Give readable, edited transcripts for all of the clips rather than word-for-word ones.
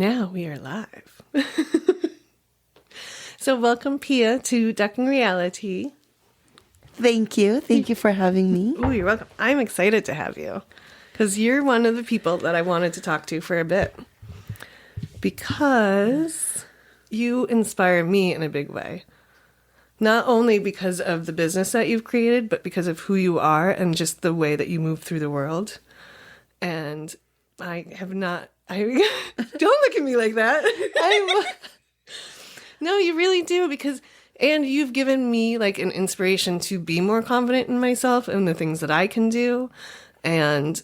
now we are live. So welcome, Pia, to Ducking Reality. Thank you. Thank you for having me. Oh, you're welcome. I'm excited to have you because you're one of the people that I wanted to talk to for a bit because you inspire me in a big way. Not only because of the business that you've created, but because of who you are and just the way that you move through the world. And I have not... don't look at me like that. No, you really do, because... And you've given me like an inspiration to be more confident in myself and the things that I can do. And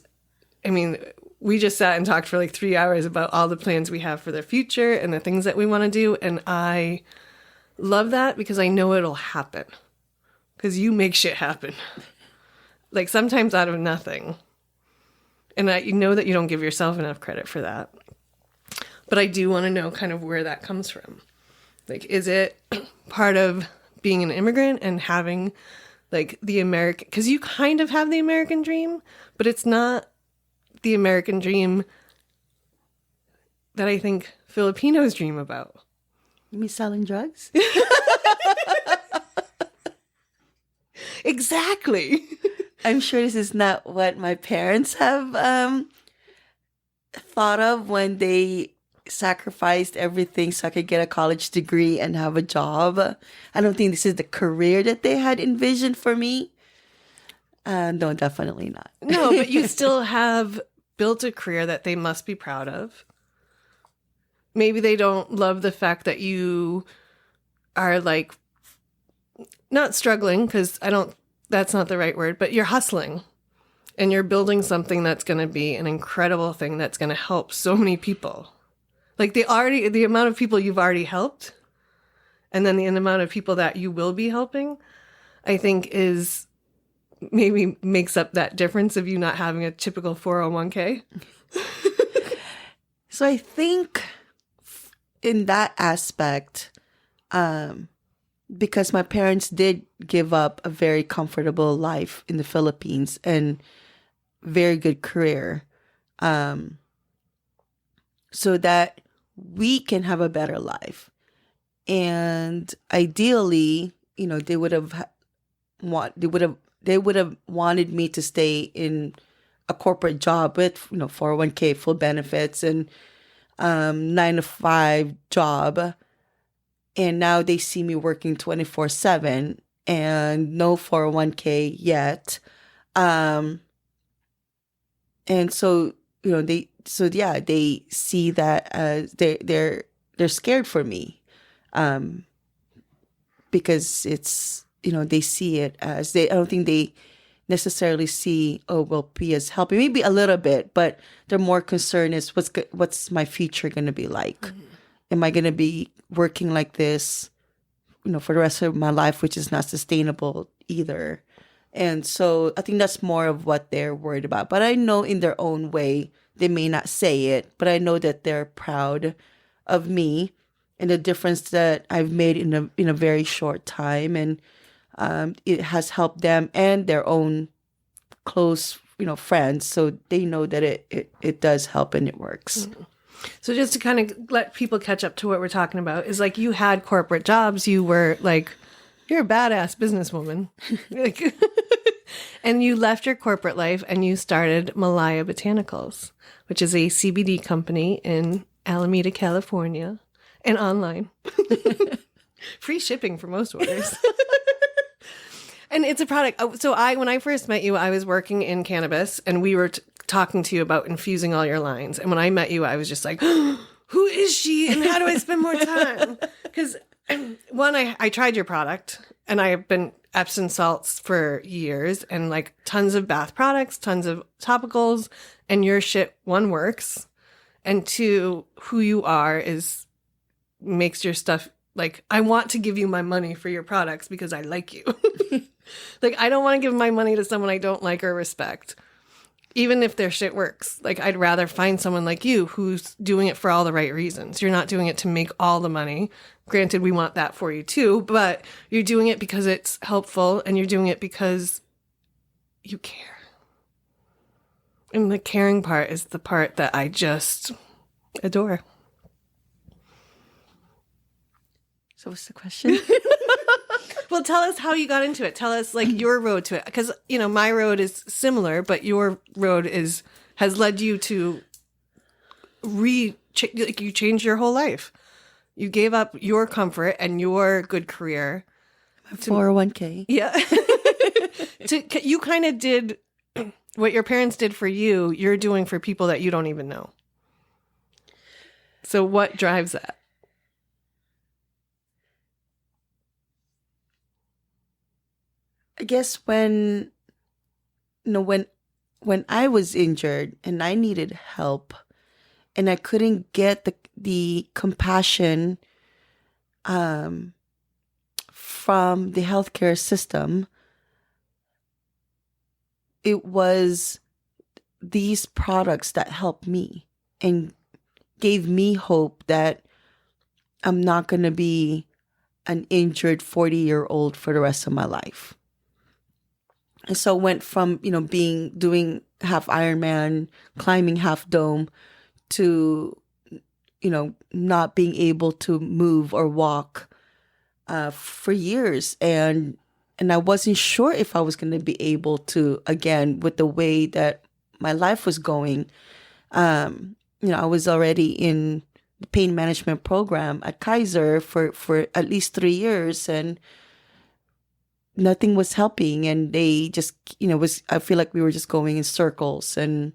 I mean, we just sat and talked for like 3 hours about all the plans we have for the future and the things that we want to do. And I love that because I know it'll happen. Because you make shit happen. Like sometimes out of nothing. And you know that you don't give yourself enough credit for that. But I do want to know kind of where that comes from. Like, is it part of being an immigrant and having like the American, because you kind of have the American dream, but it's not the American dream that I think Filipinos dream about. You mean selling drugs? Exactly. I'm sure this is not what my parents have thought of when they sacrificed everything so I could get a college degree and have a job. I don't think this is the career that they had envisioned for me. No, definitely not. No, but you still have built a career that they must be proud of. Maybe they don't love the fact that you are like, not struggling, because that's not the right word, but you're hustling. And you're building something that's going to be an incredible thing that's going to help so many people. Like the amount of people you've already helped, and then the amount of people that you will be helping, I think is maybe makes up that difference of you not having a typical 401k. So I think in that aspect, because my parents did give up a very comfortable life in the Philippines and very good career, so that we can have a better life. And ideally, they would have wanted me to stay in a corporate job with 401k, full benefits, and 9-to-5 job. And now they see me working 24/7 and no 401k yet. And so they see that as they're scared for me, because it's they see it as I don't think they necessarily see, oh well, Pia's helping, maybe a little bit, but they're more concerned is what's my future going to be like. Mm-hmm. Am I going to be working like this for the rest of my life, which is not sustainable either. And so I think that's more of what they're worried about. But I know in their own way, they may not say it, but I know that they're proud of me and the difference that I've made in a very short time. And it has helped them and their own close, friends. So they know that it does help and it works. Mm-hmm. So just to kind of let people catch up to what we're talking about is like you had corporate jobs. You were like, you're a badass businesswoman. And you left your corporate life and you started Malaya Botanicals, which is a CBD company in Alameda, California, and online. Free shipping for most orders. And it's a product. So when I first met you, I was working in Cannabis and we were talking to you about infusing all your lines. And when I met you, I was just like, who is she? And how do I spend more time? Because one, I tried your product and I have been Epsom salts for years and like tons of bath products, tons of topicals, and your shit, one, works. And two, who you are makes your stuff like, I want to give you my money for your products because I like you. Like, I don't want to give my money to someone I don't like or respect, even if their shit works. Like, I'd rather find someone like you who's doing it for all the right reasons. You're not doing it to make all the money. Granted, we want that for you too, but you're doing it because it's helpful and you're doing it because you care. And the caring part is the part that I just adore. So what's the question? Well, tell us how you got into it. Tell us like your road to it, because my road is similar, but your road has led you to you changed your whole life. You gave up your comfort and your good career. 401k. Yeah. You kind of did what your parents did for you. You're doing for people that you don't even know. So what drives that? I guess when I was injured and I needed help and I couldn't get the compassion from the healthcare system, it was these products that helped me and gave me hope that I'm not going to be an injured 40-year-old for the rest of my life. And so went from, doing half Ironman, climbing half dome to, not being able to move or walk for years. And I wasn't sure if I was going to be able to, again, with the way that my life was going. I was already in the pain management program at Kaiser for at least 3 years, and nothing was helping, and they just, I feel like we were just going in circles and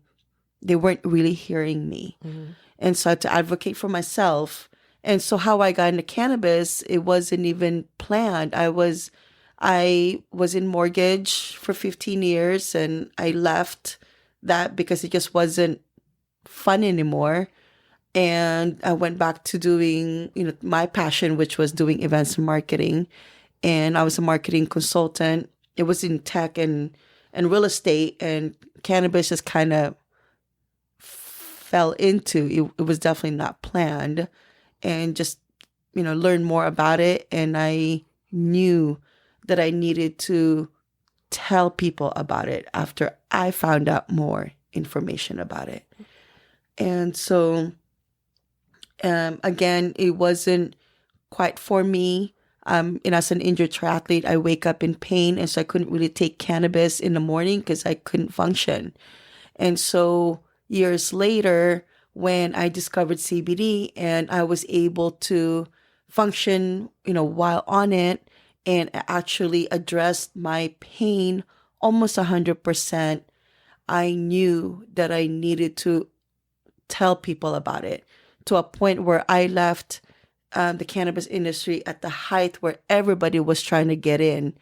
they weren't really hearing me. Mm-hmm. And so I had to advocate for myself. And so how I got into cannabis, it wasn't even planned. I was in mortgage for 15 years and I left that because it just wasn't fun anymore. And I went back to doing, my passion, which was doing events and marketing. And I was a marketing consultant. It was in tech and real estate, and cannabis just kind of fell into. It was definitely not planned, and just learn more about it. And I knew that I needed to tell people about it after I found out more information about it. And so, again, it wasn't quite for me. And as an injured triathlete, I wake up in pain, and so I couldn't really take cannabis in the morning because I couldn't function. And so years later, when I discovered CBD and I was able to function, while on it, and actually addressed my pain almost 100%, I knew that I needed to tell people about it, to a point where I left the cannabis industry at the height where everybody was trying to get in,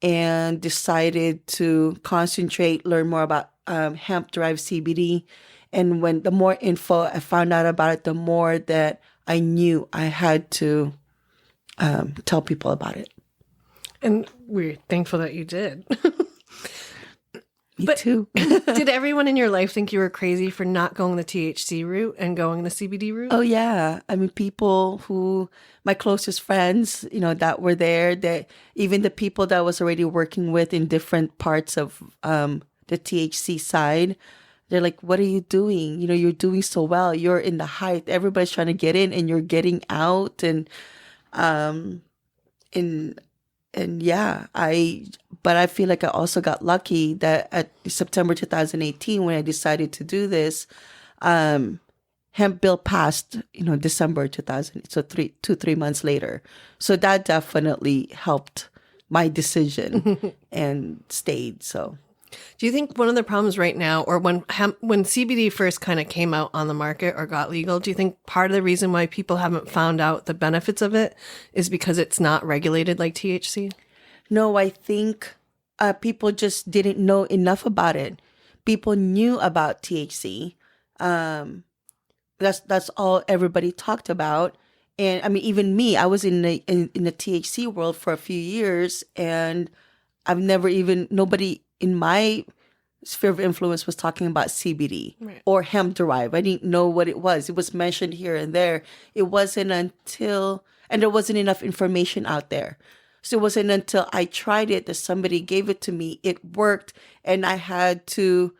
and decided to concentrate, learn more about hemp-derived CBD. And when the more info I found out about it, the more that I knew I had to tell people about it. And we're thankful that you did. Me too. Did everyone in your life think you were crazy for not going the THC route and going the CBD route? Oh, yeah. I mean, people who, my closest friends, that were there, that even the people that I was already working with in different parts of the THC side, they're like, what are you doing? You're doing so well. You're in the height. Everybody's trying to get in and you're getting out. And yeah, but I feel like I also got lucky that at September 2018, when I decided to do this, hemp bill passed, December 2000. So 3 months later. So that definitely helped my decision and stayed. So. Do you think one of the problems right now, or when CBD first kind of came out on the market or got legal, do you think part of the reason why people haven't found out the benefits of it is because it's not regulated like THC? No, I think people just didn't know enough about it. People knew about THC. That's all everybody talked about. And I mean, even me, I was in the THC world for a few years, and I've never even, nobody in my sphere of influence was talking about CBD or hemp derived. I didn't know what it was. It was mentioned here and there. It wasn't until, and there wasn't enough information out there. So it wasn't until I tried it that somebody gave it to me. It worked, and I had to,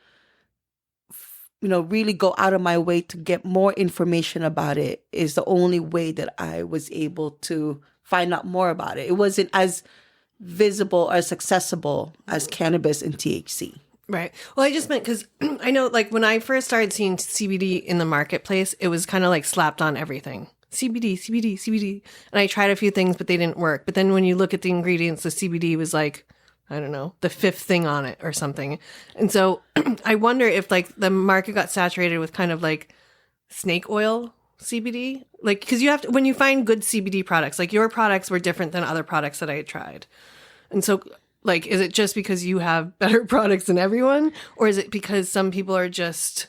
really go out of my way to get more information about it. Is the only way that I was able to find out more about it. It wasn't as visible or as accessible as cannabis and THC. Right. Well, I just meant because I know, like, when I first started seeing CBD in the marketplace, it was kind of like slapped on everything. CBD, CBD, CBD. And I tried a few things, but they didn't work. But then when you look at the ingredients, the CBD was like, I don't know, the fifth thing on it or something. And so I wonder if, like, the market got saturated with kind of like snake oil CBD. Like, because you have to, when you find good CBD products, like your products were different than other products that I had tried. And so, like, is it just because you have better products than everyone? Or is it because some people are just...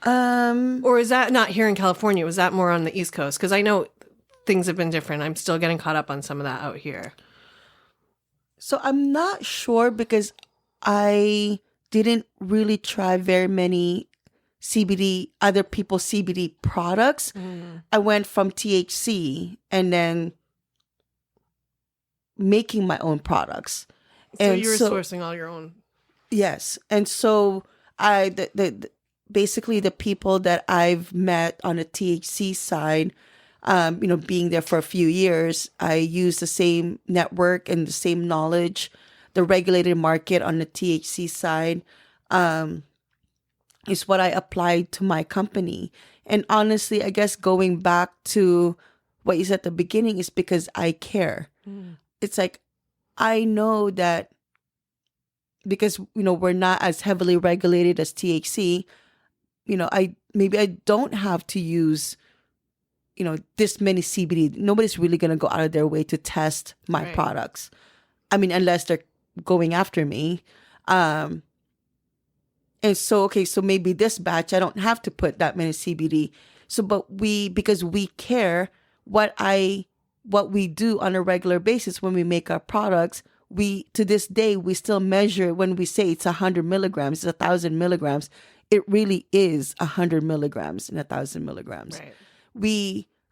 Or is that not here in California? Was that more on the East Coast? Because I know things have been different. I'm still getting caught up on some of that out here. So I'm not sure because I didn't really try very many other people's CBD products. I went from THC and then making my own products. So you were sourcing all your own. Yes. And so basically the people that I've met on the THC side, being there for a few years, I use the same network and the same knowledge, the regulated market on the THC side, is what I applied to my company. And honestly, I guess going back to what you said at the beginning is because I care. It's like, I know that because, we're not as heavily regulated as THC, I don't have to use, this many CBD. Nobody's really going to go out of their way to test my products. I mean, unless they're going after me. And so, so maybe this batch, I don't have to put that many CBD. So, because we care what we do on a regular basis when we make our products, to this day, we still measure when we say it's 100 milligrams, it's 1,000 milligrams. It really is 100 milligrams and 1,000 milligrams. Right.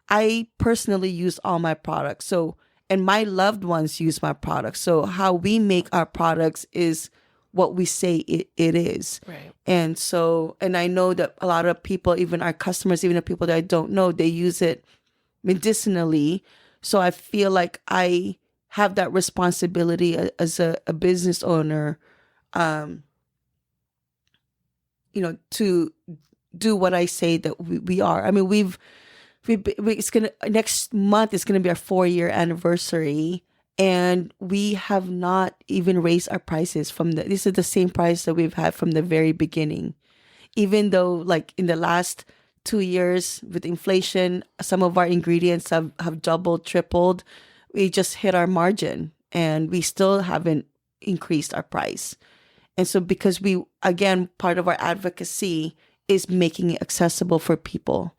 I personally use all my products. So, and my loved ones use my products. So how we make our products is what we say it is. Right. And so, and I know that a lot of people, even our customers, even the people that I don't know, they use it medicinally. So I feel like I have that responsibility as a business owner, to do what I say that we are. I mean, next month is gonna be our 4-year anniversary, and we have not even raised our prices this is the same price that we've had from the very beginning. Even though, like, in the last 2 years with inflation, some of our ingredients have doubled, tripled. We just hit our margin and we still haven't increased our price. And so because again, part of our advocacy is making it accessible for people.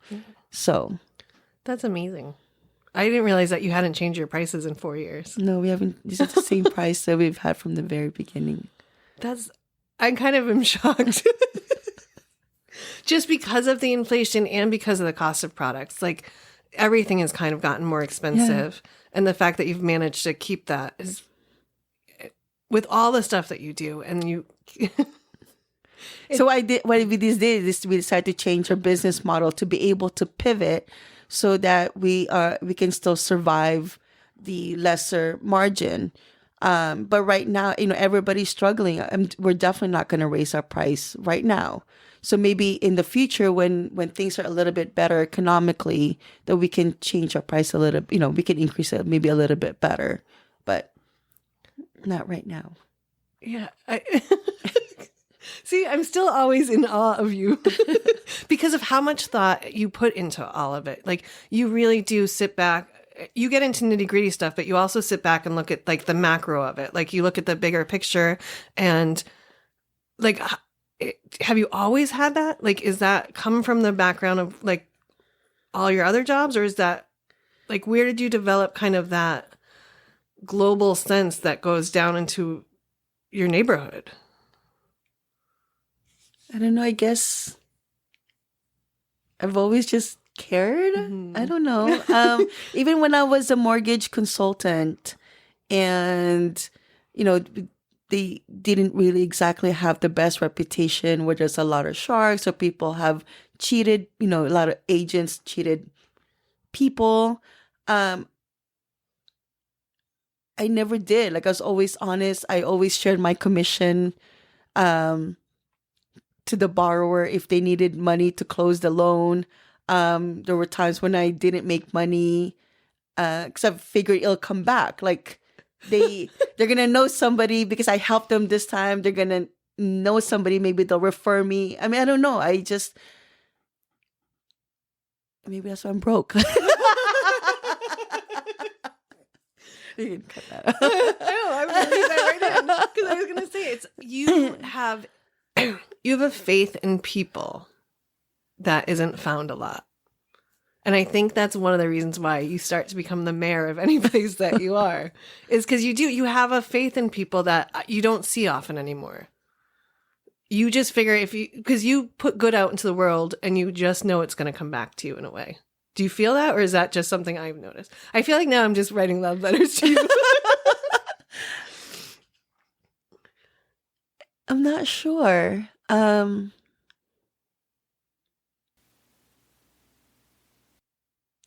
So that's amazing. I didn't realize that you hadn't changed your prices in 4 years. No, we haven't. This is the same price that we've had from the very beginning. I kind of am shocked. Just because of the inflation and because of the cost of products. Like, everything has kind of gotten more expensive. Yeah. And the fact that you've managed to keep that is, with all the stuff that you do, and you... So what we did is we decided to change our business model to be able to pivot so that we can still survive the lesser margin. But right now, everybody's struggling. We're definitely not going to raise our price right now. So maybe in the future, when things are a little bit better economically, that we can change our price a little. We can increase it maybe a little bit better, but not right now. Yeah. See, I'm still always in awe of you because of how much thought you put into all of it. Like, you really do sit back. You get into nitty gritty stuff, but you also sit back and look at, like, the macro of it. Like, you look at the bigger picture, and, like, have you always had that? Like, is that come from the background of, like, all your other jobs, or is that, like, where did you develop kind of that global sense that goes down into your neighborhood? I don't know. I guess I've always just cared. Mm-hmm. I don't know. Even when I was a mortgage consultant, and, they didn't really exactly have the best reputation, where there's a lot of sharks, or people have cheated, a lot of agents cheated people. Um, I never did. Like I was always honest. I always shared my commission um, to the borrower if they needed money to close the loan. There were times when I didn't make money because I figured it'll come back. Like they're gonna know somebody because I helped them this time. They're gonna know somebody. Maybe they'll refer me. I mean, I don't know. Maybe that's why I'm broke. You can cut that out. I was gonna leave that right in because I was gonna say you have a faith in people that isn't found a lot. And I think that's one of the reasons why you start to become the mayor of any place that you are, is because you have a faith in people that you don't see often anymore. You just figure because you put good out into the world and you just know it's going to come back to you in a way. Do you feel that? Or is that just something I've noticed? I feel like now I'm just writing love letters to you. I'm not sure. I'm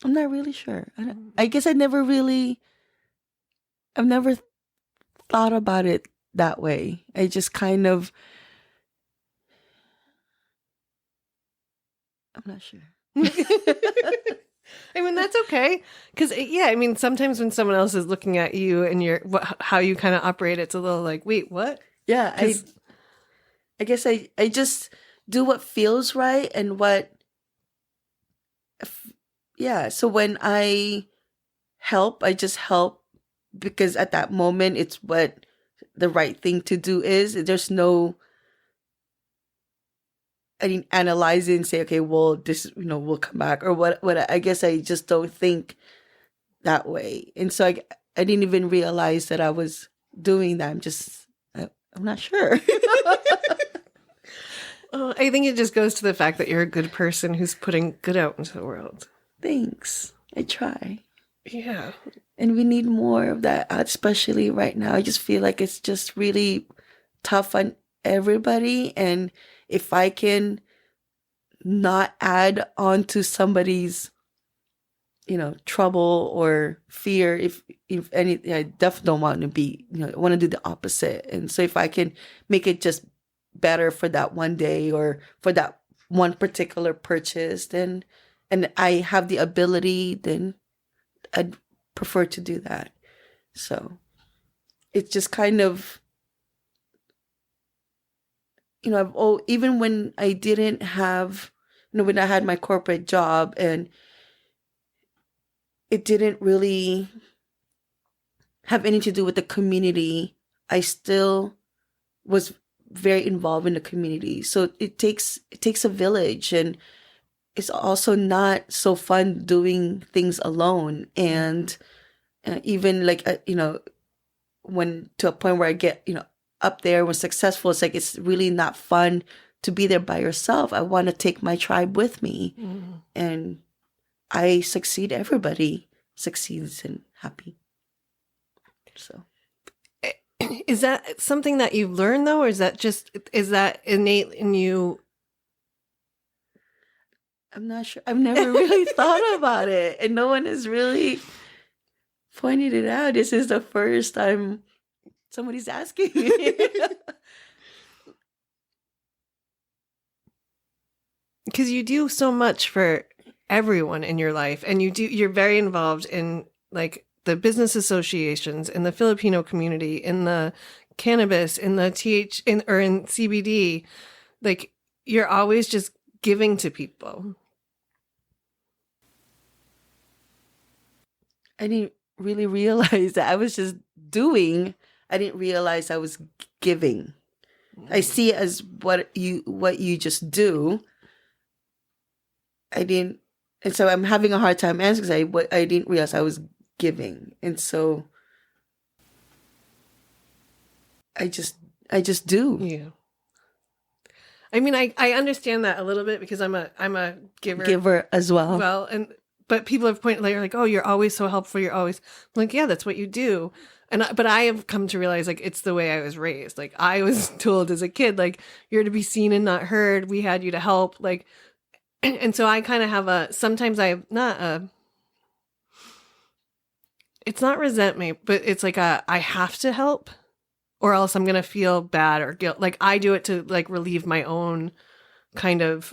not really sure. I guess I've never thought about it that way. I just kind of, I'm not sure. I mean, that's okay. Because, yeah, I mean, sometimes when someone else is looking at you and how you kind of operate, it's a little like, wait, what? Yeah, I guess I just do what feels right and yeah. So when I help, I just help because at that moment, it's what the right thing to do is. There's no, I didn't analyze it and say, okay, well, this, will come back or what, I guess I just don't think that way. And so I didn't even realize that I was doing that. I'm not sure. I think it just goes to the fact that you're a good person who's putting good out into the world. Thanks. I try. Yeah. And we need more of that, especially right now. I just feel like it's just really tough on everybody. And if I can not add on to somebody's, trouble or fear, if any, I definitely don't want to be, I want to do the opposite. And so if I can make it just better for that one day or for that one particular purchase, then, and I have the ability, then I'd prefer to do that. So it's just kind of, even when I didn't have, when I had my corporate job and it didn't really have anything to do with the community, I still was very involved in the community. So it takes a village, and it's also not so fun doing things alone. And even like, when to a point where I get, up there, when successful, it's like, it's really not fun to be there by yourself. I want to take my tribe with me. And I succeed. Everybody succeeds and happy. So. Is that something that you've learned though? Or is that innate in you? I'm not sure. I've never really thought about it. And no one has really pointed it out. This is the first time somebody's asking me. Because you do so much for everyone in your life, and you're very involved in like the business associations, in the Filipino community, in the cannabis, in the in CBD. Like, you're always just giving to people. I didn't really realize that I was just doing. I didn't realize I was giving. I see it as what you just do. And so I'm having a hard time answering because I didn't realize I was giving, and so I just do. Yeah. I mean, I understand that a little bit because I'm a giver as well. Well, but people have pointed like, oh, you're always so helpful. You're always I'm like, yeah, that's what you do. But I have come to realize, like, it's the way I was raised. Like, I was told as a kid, like, you're to be seen and not heard. We had you to help. Like, and so I kind of have sometimes I have not it's not resentment, but it's like I have to help or else I'm going to feel bad or guilt. Like I do it to like relieve my own kind of,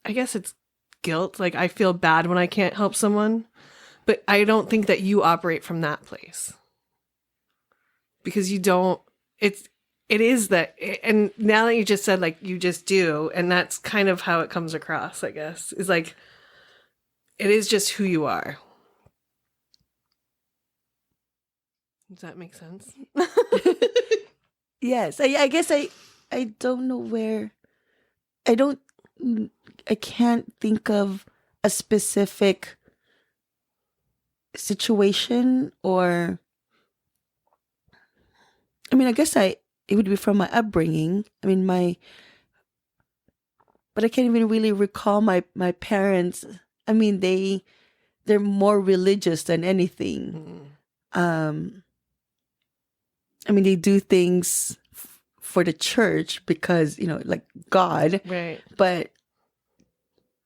I guess it's guilt. Like I feel bad when I can't help someone, but I don't think that you operate from that place because you don't, it is that. And now that you just said like you just do, and that's kind of how it comes across, I guess, is like, it is just who you are. Does that make sense? Yes. I guess I don't know where, I can't think of a specific situation or, I mean, I guess it would be from my upbringing. I mean, but I can't even really recall my parents. I mean, they're more religious than anything. I mean, they do things for the church because, like God. Right. But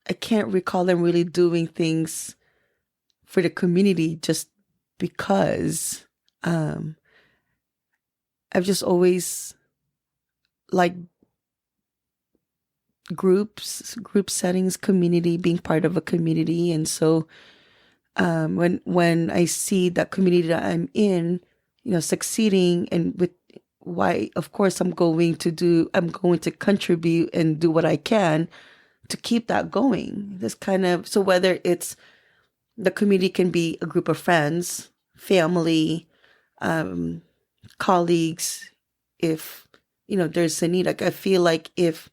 I can't recall them really doing things for the community just because. I've just always liked group settings, community, being part of a community. And so when I see that community that I'm in, succeeding and with why, of course, I'm going to contribute and do what I can to keep that going. This kind of, so whether it's the community can be a group of friends, family, colleagues, if, there's a need, like I feel like if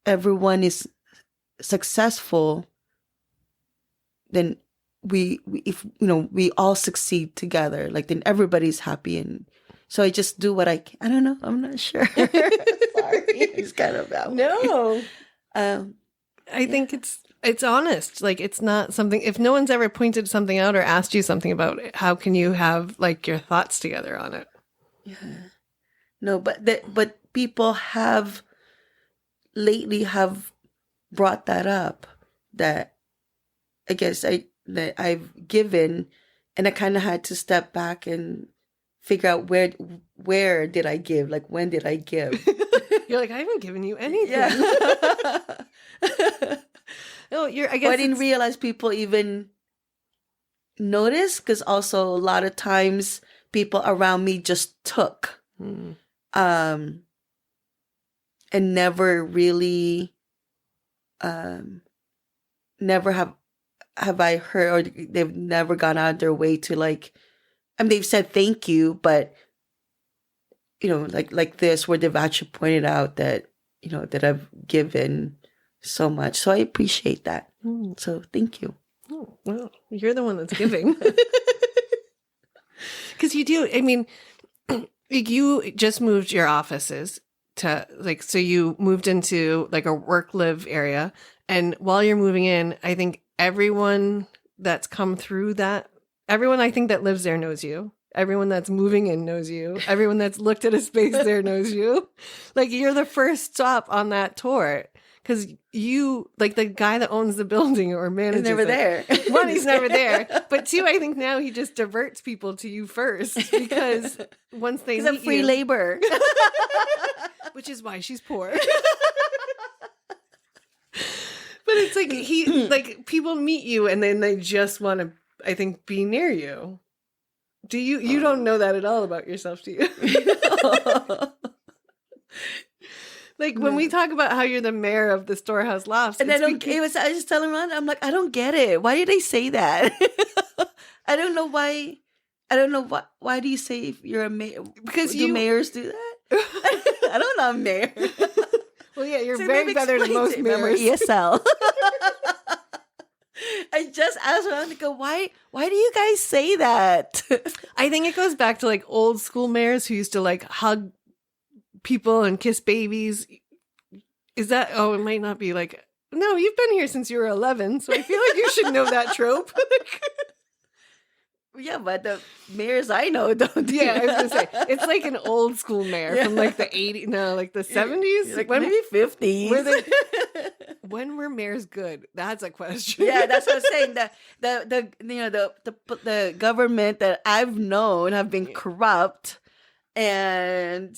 everyone is successful, then we all succeed together, like then everybody's happy. And so I just do what I can. I don't know. I'm not sure. Sorry. It's kind of that way. No. I think it's honest. Like it's not something, if no one's ever pointed something out or asked you something about it, how can you have like your thoughts together on it? Yeah. No, but people have lately have brought that up, that I guess that I've given, and I kind of had to step back and figure out where did I give? Like, when did I give? You're like, I haven't given you anything. Yeah. No, I guess But I didn't realize people even notice, because also a lot of times people around me just took, and never really, never have I heard, or they've never gone out of their way to like, I mean, they've said thank you, but like this, where they've actually pointed out that, that I've given so much. So I appreciate that. So thank you. Oh, well, you're the one that's giving. Because you do. I mean, you just moved your offices to like, so you moved into like a work-live area. And while you're moving in, I think everyone that's come through that, everyone I think that lives there knows you. Everyone that's moving in knows you. Everyone that's looked at a space there knows you. Like you're the first stop on that tour. Because you, like the guy that owns the building or manages He's never there. One, he's never there. But two, I think now he just diverts people to you first. Because once they meet I'm free labor. Which is why she's poor. But it's like like people meet you and then they just want to, I think, be near you. Do you don't know that at all about yourself, do you? Like when we talk about how you're the mayor of the Storehouse Lofts, and I was just telling Ron, I'm like, I don't get it. Why did they say that? I don't know why. I don't know why do you say you're a mayor? Because mayors do that? I don't know, I'm mayor. Well, yeah, you're very better than most mayors. ESL. I just asked around to go, why do you guys say that? I think it goes back to like old school mayors who used to like hug people and kiss babies. Is that, it might not be like, no, you've been here since you were 11, so I feel like you should know that trope. Yeah, but the mayors I know don't do I was going to say, it's like an old school mayor from like the 80s, no, like the 70s? Like maybe 50s. When were mayors good? That's a question. Yeah, that's what I'm saying. The government that I've known have been corrupt, and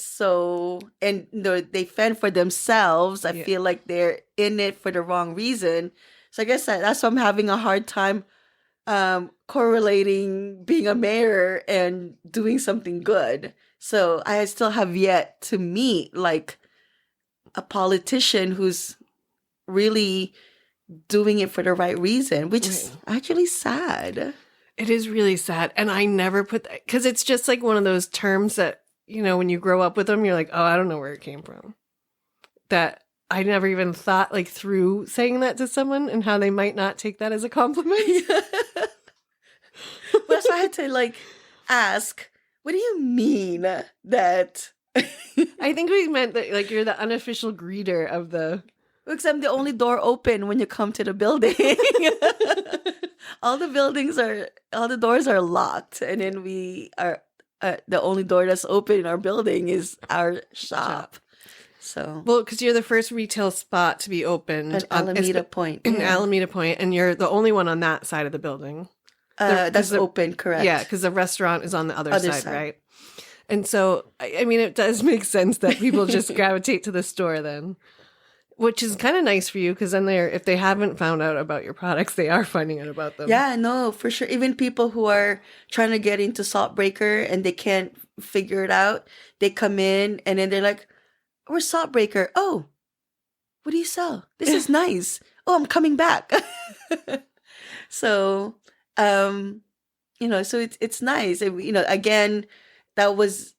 they fend for themselves. I Yeah. feel like they're in it for the wrong reason. So I guess that's why I'm having a hard time correlating being a mayor and doing something good. So I still have yet to meet like a politician who's really doing it for the right reason, which is actually sad. It is really sad. And I never put that, because it's just like one of those terms that, you know, when you grow up with them, you're like, oh, I don't know where it came from. That I never even thought like through saying that to someone and how they might not take that as a compliment. But so I had to like ask, what do you mean that? I think we meant that like you're the unofficial greeter of the. Because I'm the only door open when you come to the building. All the doors are locked, and then we are the only door that's open in our building is our shop. So well, because you're the first retail spot to be opened at Alameda Point. In Alameda Point, and you're the only one on that side of the building. That's open, correct? Yeah, because the restaurant is on the other side, right? And so, I mean, it does make sense that people just gravitate to the store then. Which is kind of nice for you, because then if they haven't found out about your products, they are finding out about them. Yeah, no, for sure. Even people who are trying to get into Salt Breaker and they can't figure it out, they come in and then they're like, "We're Salt Breaker. Oh, what do you sell? This is nice. Oh, I'm coming back." So, so it's nice. And, again, that was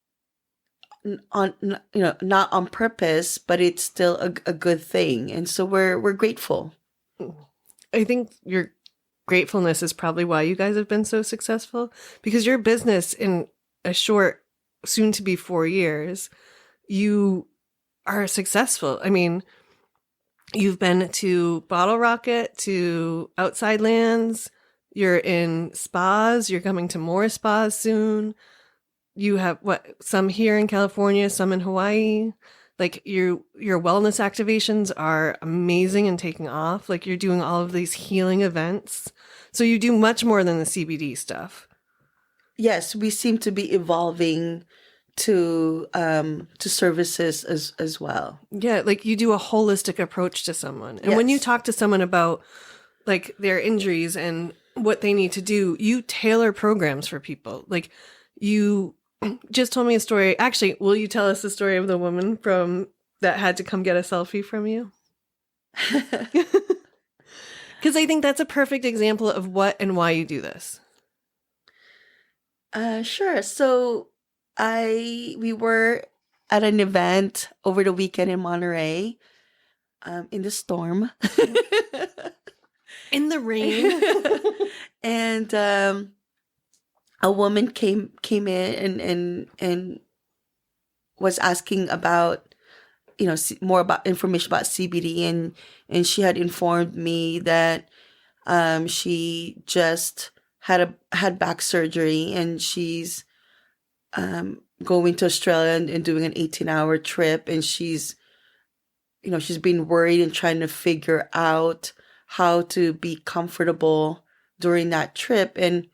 not on purpose, but it's still a good thing, and so we're grateful. I think your gratefulness is probably why you guys have been so successful, because your business in a short, soon to be 4 years, you are successful. I mean, you've been to Bottle Rocket, to Outside Lands, you're in spas, you're coming to more spas soon. You have some here in California, some in Hawaii. Like your wellness activations are amazing and taking off. Like you're doing all of these healing events. So you do much more than the CBD stuff. Yes, we seem to be evolving to services as well. Yeah, like you do a holistic approach to someone. And yes. When you talk to someone about like their injuries and what they need to do, you tailor programs for people. Like you just told me a story. Actually, will you tell us the story of the woman that had to come get a selfie from you? Because I think that's a perfect example of what and why you do this. Sure. So we were at an event over the weekend in Monterey, in the storm, in the rain, and a woman came in and was asking about, more about information about CBD, and she had informed me that she just had back surgery, and she's going to Australia and doing an 18-hour trip, and she's been worried and trying to figure out how to be comfortable during that trip. And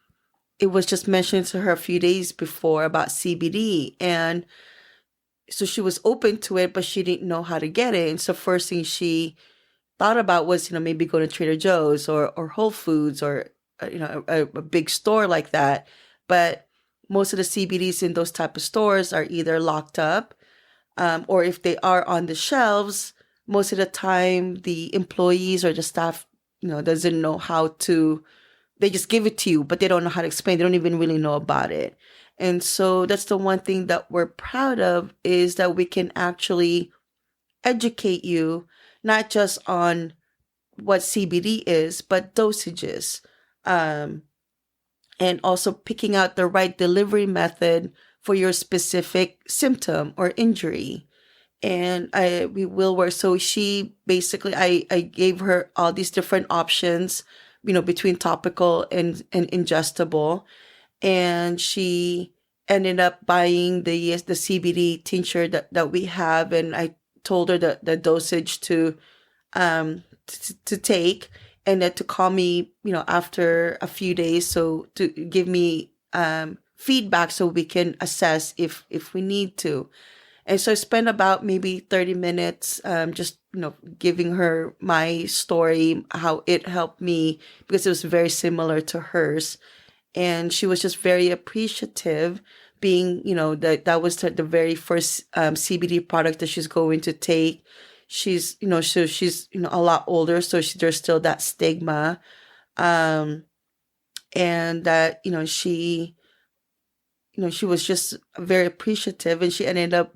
it was just mentioned to her a few days before about CBD. And so she was open to it, but she didn't know how to get it. And so first thing she thought about was, maybe go to Trader Joe's or Whole Foods or, a big store like that. But most of the CBDs in those type of stores are either locked up, or if they are on the shelves, most of the time the employees or the staff, doesn't know how to. They just give it to you, but they don't know how to explain. They don't even really know about it. And so that's the one thing that we're proud of, is that we can actually educate you, not just on what CBD is, but dosages. And also picking out the right delivery method for your specific symptom or injury. And we will work. So she basically, I gave her all these different options, between topical and ingestible. And she ended up buying the CBD tincture that we have. And I told her the dosage to to take, and then to call me, after a few days, so to give me feedback so we can assess if we need to. And so I spent about maybe 30 minutes just, giving her my story, how it helped me, because it was very similar to hers. And she was just very appreciative, being, that was the very first CBD product that she's going to take. She's, so she's, a lot older, so there's still that stigma. And that, she was just very appreciative, and she ended up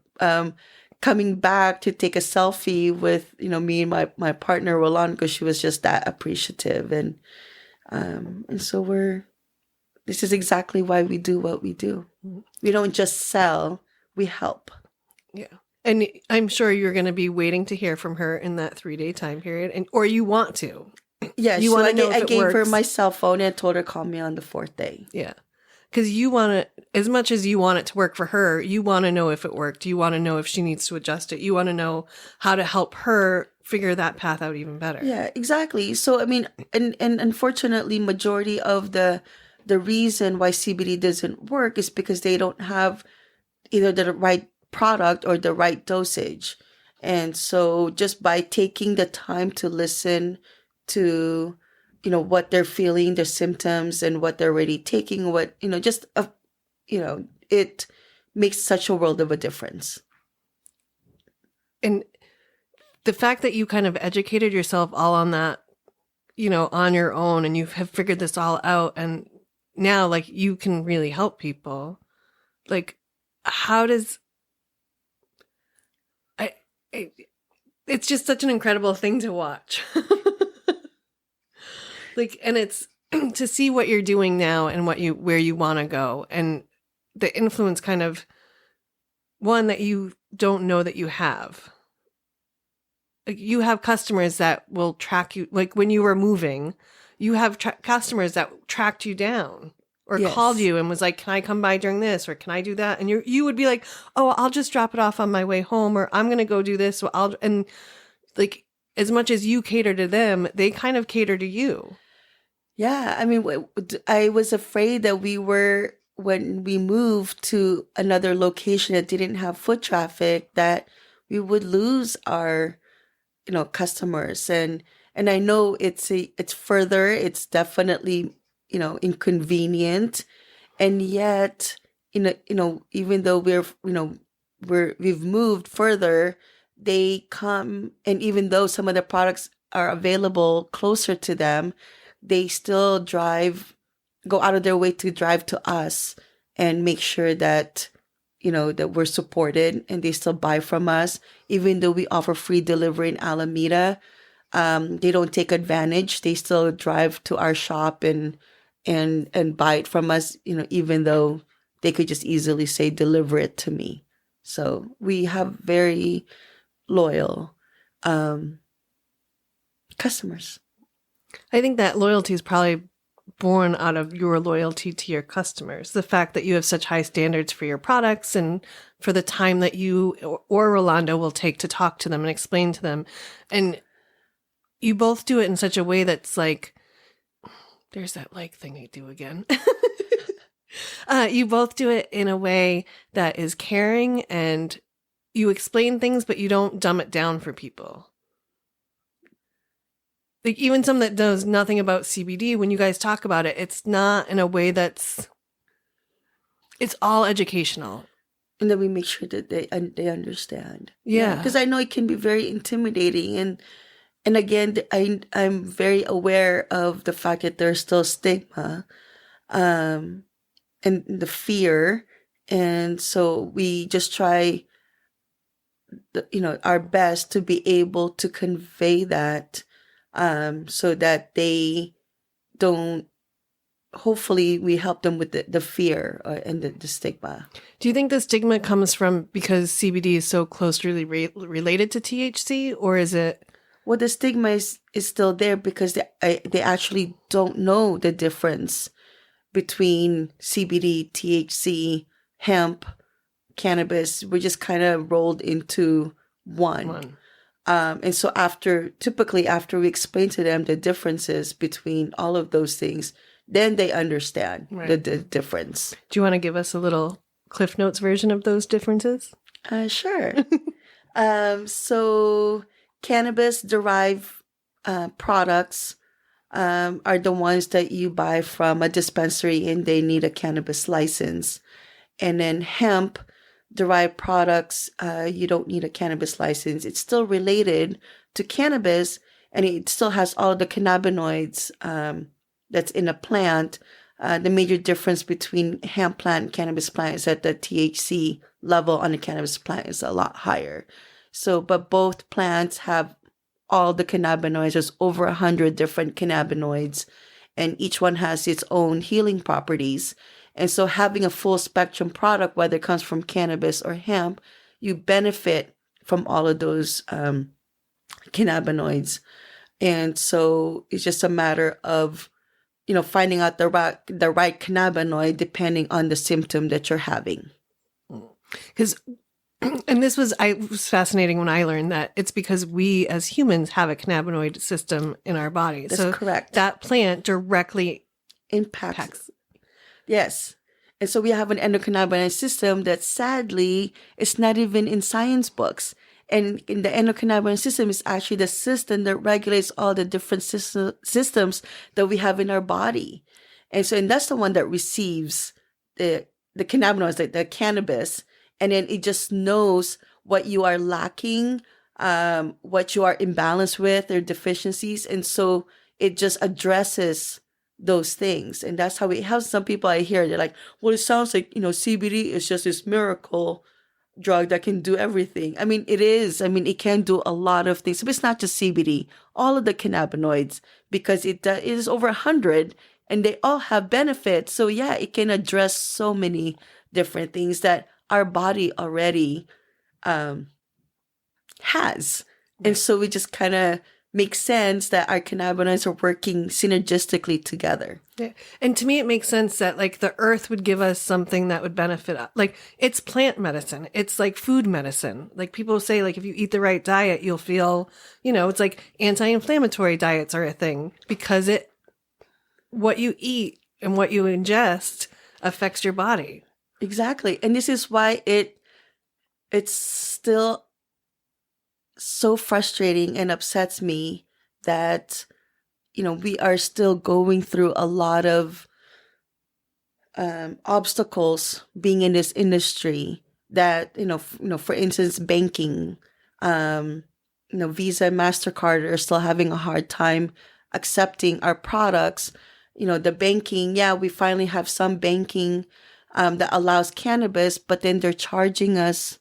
coming back to take a selfie with, me and my partner Roland, because she was just that appreciative. And so this is exactly why we do what we do. We don't just sell, we help. Yeah. And I'm sure you're going to be waiting to hear from her in that 3-day time period, or you want to. Yeah, you so want to know if I it gave works. her my cell phone and told her to call me on the 4th day. Yeah. Because you want to, as much as you want it to work for her, you want to know if it worked. You want to know if she needs to adjust it. You want to know how to help her figure that path out even better. Yeah, exactly. So, I mean, and unfortunately, majority of the reason why CBD doesn't work is because they don't have either the right product or the right dosage. And so just by taking the time to listen to, what they're feeling, their symptoms, and what they're already taking, it makes such a world of a difference. And the fact that you kind of educated yourself all on that, on your own, and you have figured this all out, and now, like, you can really help people. Like, how does it's just such an incredible thing to watch. Like, and it's to see what you're doing now and where you want to go, and the influence, kind of one that you don't know that you have. Like, you have customers that will track you. Like, when you were moving, you have customers that tracked you down or called you and was like, "Can I come by during this, or can I do that?" And you would be like, "Oh, I'll just drop it off on my way home," or "I'm going to go do this." So and like, as much as you cater to them, they kind of cater to you. Yeah, I mean, I was afraid that when we moved to another location that didn't have foot traffic, that we would lose our, customers. And I know it's further, it's definitely, inconvenient. And yet, even though we've moved further, they come, and even though some of the products are available closer to them, they still go out of their way to drive to us and make sure that, that we're supported, and they still buy from us. Even though we offer free delivery in Alameda, they don't take advantage. They still drive to our shop and buy it from us, even though they could just easily say, "Deliver it to me." So we have very loyal customers. I think that loyalty is probably born out of your loyalty to your customers. The fact that you have such high standards for your products, and for the time that you or Rolando will take to talk to them and explain to them. And you both do it in such a way that's like, there's that like thing I do again. You both do it in a way that is caring, and you explain things, but you don't dumb it down for people. Like, even some that knows nothing about CBD, when you guys talk about it, it's not in a way it's all educational. And then we make sure that they understand. Yeah. Because I know it can be very intimidating. And again, I'm very aware of the fact that there's still stigma and the fear. And so we just try, our best to be able to convey that, so that they don't, hopefully we help them with the fear and the stigma. Do you think the stigma comes from because CBD is so closely related to THC, or is it? Well, the stigma is still there because they actually don't know the difference between CBD, THC, hemp, cannabis. We're just kind of rolled into one. And so typically after we explain to them the differences between all of those things, then they understand the difference. Do you want to give us a little Cliff Notes version of those differences? Sure. So cannabis-derived products are the ones that you buy from a dispensary and they need a cannabis license. And then hemp-derived products, you don't need a cannabis license. It's still related to cannabis, and it still has all the cannabinoids that's in a plant. The major difference between hemp plant and cannabis plant is that the THC level on the cannabis plant is a lot higher. So, but both plants have all the cannabinoids. There's over 100 different cannabinoids, and each one has its own healing properties. And so having a full spectrum product, whether it comes from cannabis or hemp, you benefit from all of those cannabinoids. And so it's just a matter of, finding out the right cannabinoid depending on the symptom that you're having. Because, and this was fascinating when I learned that it's because we as humans have a cannabinoid system in our body. That's correct. That plant directly impacts. Yes. And so we have an endocannabinoid system that sadly is not even in science books. And in the endocannabinoid system is actually the system that regulates all the different systems that we have in our body. And that's the one that receives the cannabinoids, like the cannabis. And then it just knows what you are lacking, what you are imbalanced with, or deficiencies. And so it just addresses those things. And that's how it helps. Some people I hear, they're like, well, it sounds like, CBD is just this miracle drug that can do everything. I mean, it is. I mean, it can do a lot of things. But it's not just CBD, all of the cannabinoids, because it is over 100 and they all have benefits. So yeah, it can address so many different things that our body already has. And so we just kind of make sense that our cannabinoids are working synergistically together. Yeah. And to me, it makes sense that like the earth would give us something that would benefit us. Like it's plant medicine. It's like food medicine. Like people say, like if you eat the right diet, you'll feel, it's like anti-inflammatory diets are a thing because what you eat and what you ingest affects your body. Exactly. And this is why it's still so frustrating and upsets me that, we are still going through a lot of obstacles being in this industry that, for instance, banking, Visa and MasterCard are still having a hard time accepting our products. The banking, we finally have some banking that allows cannabis, but then they're charging us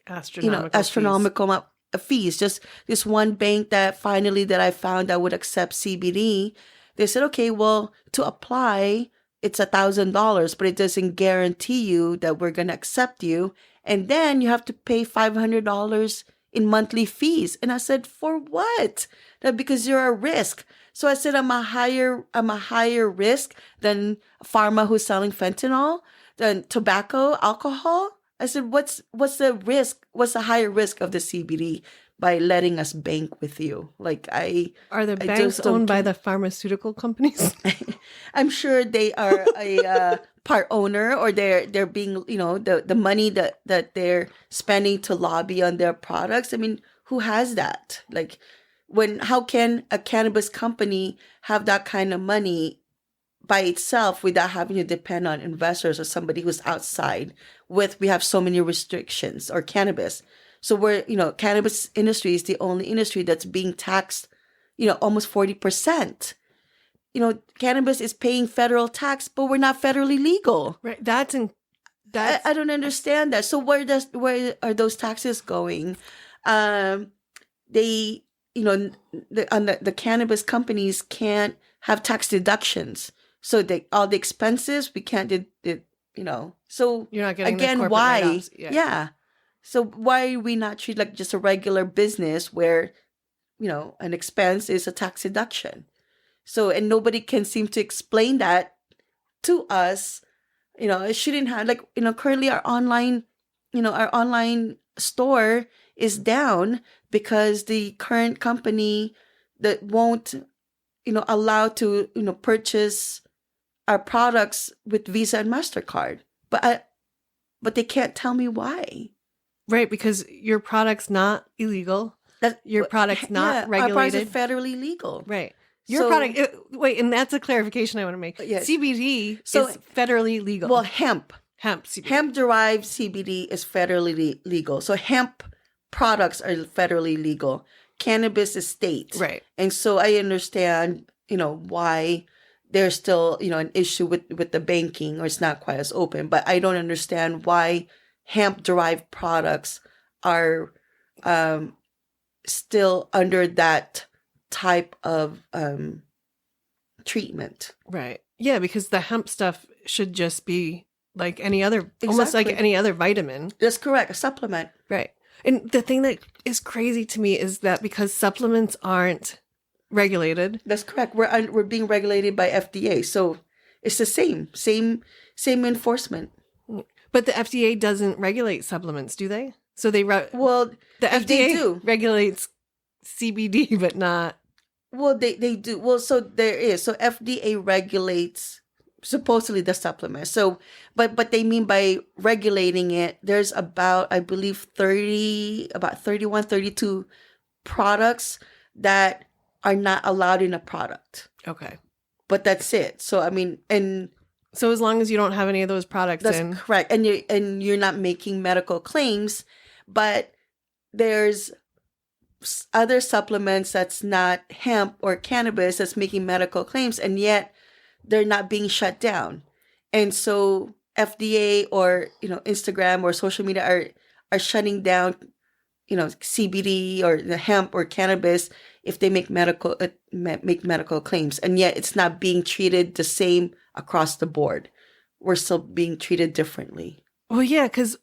astronomical fees. Just this one bank that I found that would accept CBD, they said, okay, well, to apply, it's $1,000, but it doesn't guarantee you that we're going to accept you. And then you have to pay $500 in monthly fees. And I said, for what? That because you're a risk. So I said, I'm a higher risk than pharma who's selling fentanyl, than tobacco, alcohol. I said, what's the risk? What's the higher risk of the CBD by letting us bank with you? Like are the banks owned by the pharmaceutical companies? I'm sure they are a part owner, or they're being, the money that they're spending to lobby on their products. I mean, who has that? Like, how can a cannabis company have that kind of money by itself without having to depend on investors or somebody who's outside we have so many restrictions, or cannabis. So cannabis industry is the only industry that's being taxed, almost 40%. Cannabis is paying federal tax, but we're not federally legal. Right. I don't understand that. So where are those taxes going? The cannabis companies can't have tax deductions. So all the expenses we can't so you're not getting again, why? Yeah. So why are we not treated like just a regular business where, an expense is a tax deduction? So, and nobody can seem to explain that to us. It shouldn't have, currently our online store is down because the current company that won't, allow to, purchase our products with Visa and MasterCard. But they can't tell me why. Right, because your product's not illegal. Your product's not regulated. Our products are federally legal. Right. Your product, wait, and that's a clarification I want to make. Yes. CBD is federally legal. Well, hemp CBD. Hemp-derived CBD is federally legal. So hemp products are federally legal. Cannabis is state. Right. And so I understand, why there's still, an issue with the banking, or it's not quite as open. But I don't understand why hemp-derived products are still under that type of treatment. Right. Yeah, because the hemp stuff should just be like any other, almost like any other vitamin. That's correct. A supplement. Right. And the thing that is crazy to me is that because supplements aren't regulated. That's correct. We're being regulated by FDA. So it's the same enforcement. But the FDA doesn't regulate supplements, do they? So they the FDA they do regulates CBD, but not. Well, they do. Well, so there is. So FDA regulates supposedly the supplement. So, but they mean by regulating it, there's about, I believe, 31, 32 products that are not allowed in a product. Okay. But that's it. So, I mean, and so as long as you don't have any of those products that's correct. And you're not making medical claims, but there's other supplements that's not hemp or cannabis that's making medical claims, and yet they're not being shut down. And so FDA or, Instagram or social media are shutting down, CBD or the hemp or cannabis if they make medical claims. And yet it's not being treated the same across the board. We're still being treated differently. Well, yeah, because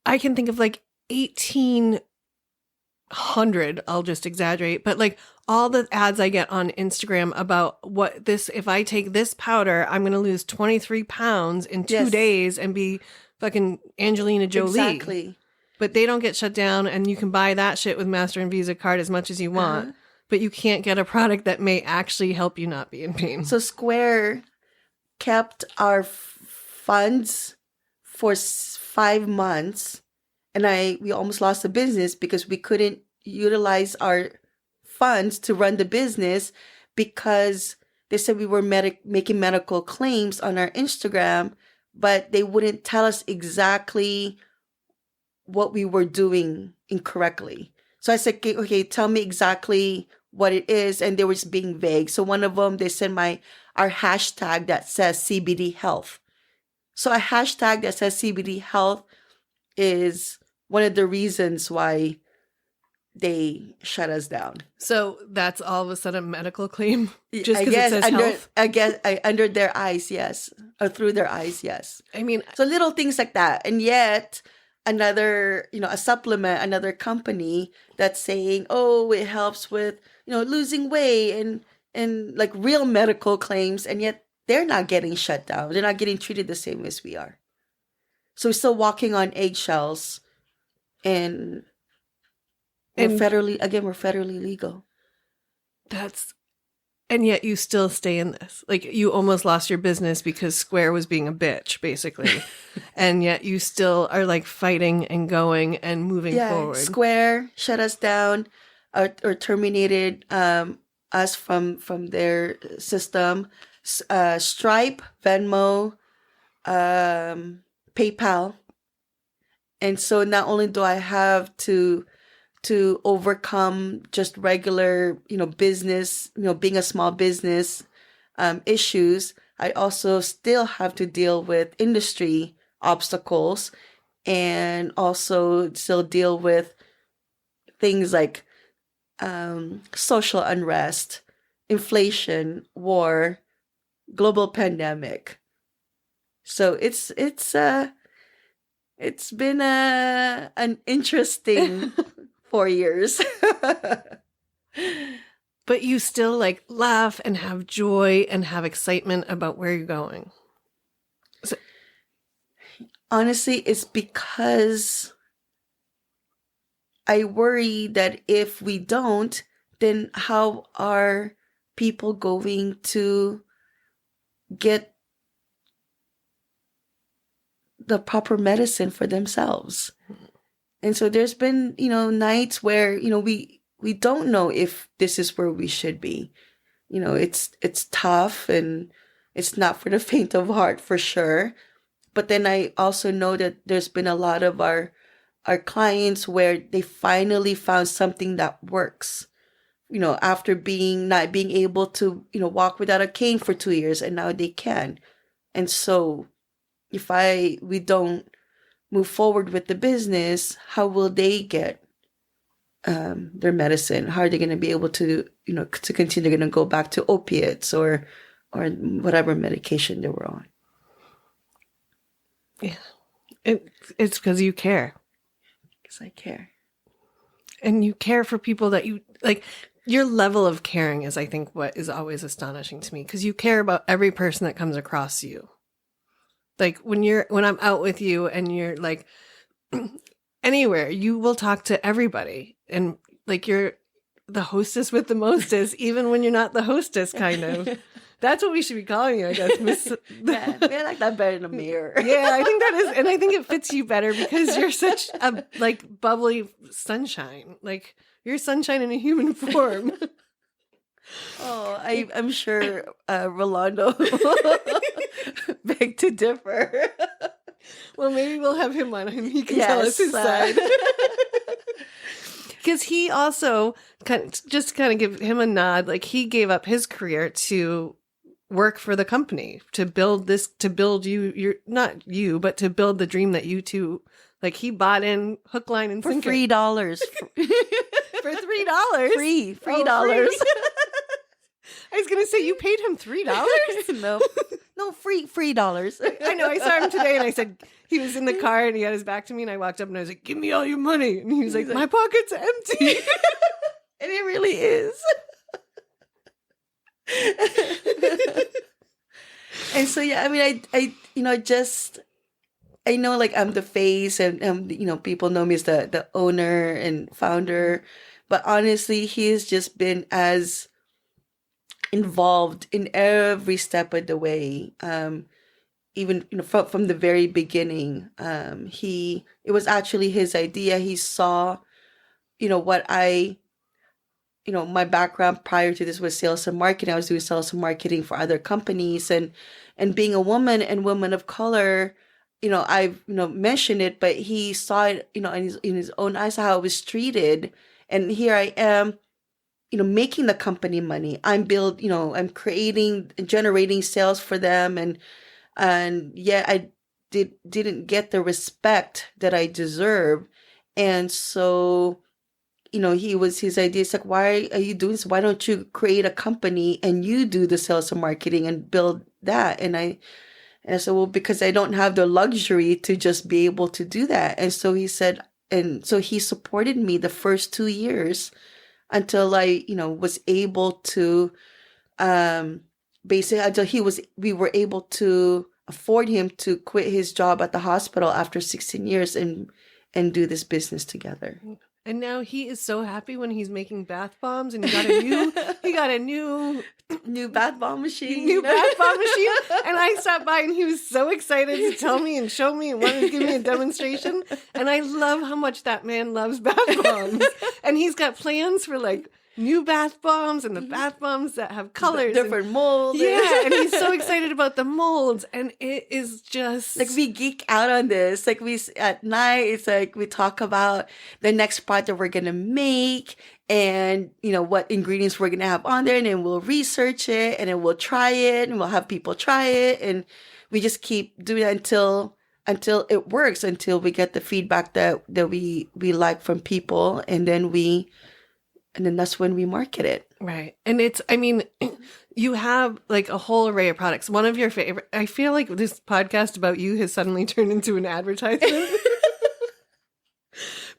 I can think of like 1,800, I'll just exaggerate, but like all the ads I get on Instagram about if I take this powder, I'm going to lose 23 pounds in 2 days and be fucking Angelina Jolie. Exactly. But they don't get shut down, and you can buy that shit with Master and Visa card as much as you want, but you can't get a product that may actually help you not be in pain. So Square kept our funds for 5 months, and we almost lost the business because we couldn't utilize our funds to run the business because they said we were making medical claims on our Instagram, but they wouldn't tell us exactly what we were doing incorrectly. So I said, okay, tell me exactly what it is. And they were just being vague. So one of them, they said our hashtag that says CBD health. So a hashtag that says CBD health is one of the reasons why they shut us down. So that's all of a sudden a medical claim? Just because it says health? I guess under their eyes, yes. Or through their eyes, yes. I mean, so little things like that. And yet another, a supplement, another company that's saying, oh, it helps with, losing weight and like real medical claims. And yet they're not getting shut down. They're not getting treated the same as we are. So we're still walking on eggshells, and we're federally legal. And yet you still stay in this. Like, you almost lost your business because Square was being a bitch, basically. And yet you still are like fighting and going and moving forward. Square shut us down or terminated us from their system. Stripe, Venmo, PayPal. And so not only do I have to overcome just regular, business, being a small business issues, I also still have to deal with industry obstacles and also still deal with things like social unrest, inflation, war, global pandemic. So it's been an interesting 4 years. But you still like laugh and have joy and have excitement about where you're going. Honestly, it's because I worry that if we don't, then how are people going to get the proper medicine for themselves? And so there's been, nights where, we don't know if this is where we should be. It's tough, and it's not for the faint of heart, for sure. But then I also know that there's been a lot of our clients where they finally found something that works. After not being able to, walk without a cane for 2 years, and now they can. And so if we don't move forward with the business, how will they get their medicine? How are they going to be able to, to continue? They're going to go back to opiates or whatever medication they were on. Yeah. It's because you care. Because I care. And you care for people that you like. Your level of caring is, I think, what is always astonishing to me, because you care about every person that comes across you. Like when I'm out with you and you're like anywhere, you will talk to everybody, and like you're the hostess with the mostess, even when you're not the hostess, kind of. That's what we should be calling you, I guess, Miss. Yeah, I like that better in the mirror. Yeah, I think that is, and I think it fits you better because you're such a like bubbly sunshine. Like you're sunshine in a human form. Oh, I'm sure Rolando beg to differ. Well, maybe we'll have him on and he can tell us his side. Because he also, just to kind of give him a nod, like he gave up his career to work for the company, to build but to build the dream that you two, like he bought in hook, line, and sinker. For $3. For $3? Free Oh, $3. Free. I was going to say, you paid him $3? No, free dollars. I know. I saw him today and I said, he was in the car and he had his back to me and I walked up and I was like, give me all your money. And he was like, my pocket's empty. And it really is. And so, yeah, I mean, I know like I'm the face and, people know me as the owner and founder, but honestly, he has just been as involved in every step of the way. Even from the very beginning, it was actually his idea. He saw, what my background prior to this was sales and marketing. I was doing sales and marketing for other companies, and being a woman and woman of color, I've mentioned it, but he saw it, in his own eyes how I was treated, and here I am, making the company money. I'm creating and generating sales for them, and yet I didn't get the respect that I deserve. And so, his idea is like, why are you doing this? Why don't you create a company and you do the sales and marketing and build that? And I said, well, because I don't have the luxury to just be able to do that. And so he said, and so he supported me the first 2 years until I, was able to, basically until we were able to afford him to quit his job at the hospital after 16 years and do this business together. And now he is so happy when he's making bath bombs, and he got a new bath bomb machine. Bath bomb machine. And I stopped by and he was so excited to tell me and show me and wanted to give me a demonstration. And I love how much that man loves bath bombs. And he's got plans for like new bath bombs and the bath bombs that have colors. Different molds. Yeah, and he's so excited about the molds. And it is just... like we geek out on this. Like at night, it's like we talk about the next product that we're going to make and, what ingredients we're going to have on there. And then we'll research it and then we'll try it and we'll have people try it. And we just keep doing it until it works, until we get the feedback that we like from people. And then that's when we market it. Right. And you have like a whole array of products. One of your favorite, I feel like this podcast about you has suddenly turned into an advertisement.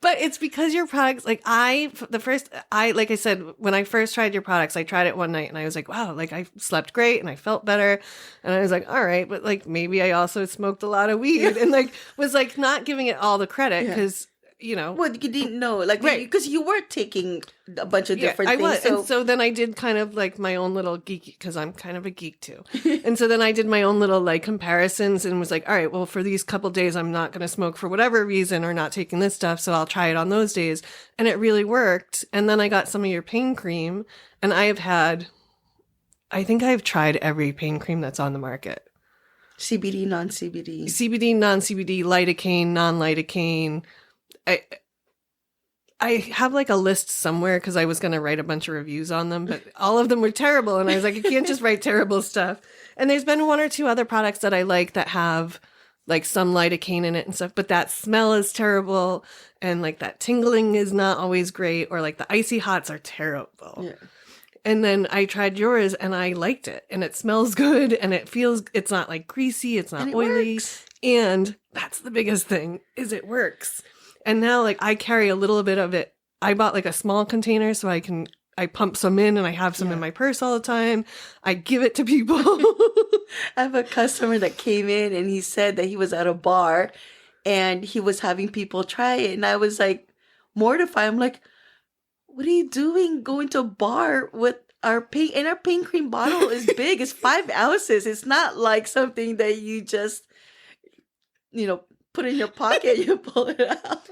But it's because your products, like like I said, when I first tried your products, I tried it one night and I was like, wow, like I slept great and I felt better. And I was like, all right, but like maybe I also smoked a lot of weed and like was like not giving it all the credit because Well, you didn't know, like, Right. because you were taking a bunch of different I things. was. And so then I did kind of like my own little geeky, because I'm kind of a geek too. And so then I did my own little like comparisons and was like, all right, well, for these couple days, I'm not going to smoke for whatever reason or not taking this stuff. So I'll try it on those days. And it really worked. And then I got some of your pain cream, and I think I've tried every pain cream that's on the market. CBD, non-CBD. CBD, non-CBD, lidocaine, non-lidocaine. I have like a list somewhere because I was going to write a bunch of reviews on them, but all of them were terrible. And I was like, you can't just write terrible stuff. And there's been one or two other products that I like that have like some lidocaine in it and stuff, but that smell is terrible. And like that tingling is not always great, or like the icy hots are terrible. Yeah. And then I tried yours and I liked it, and it smells good, and it's not like greasy. It's not oily. Works. And that's the biggest thing, is it works. And now like I carry a little bit of it. I bought like a small container so I pump some in, and I have some in my purse all the time. I give it to people. I have a customer that came in and he said that he was at a bar and he was having people try it. And I was like mortified. I'm like, what are you doing going to a bar with our pain? And our pain cream bottle is big. It's 5 ounces. It's not like something that you just, put in your pocket, you pull it out.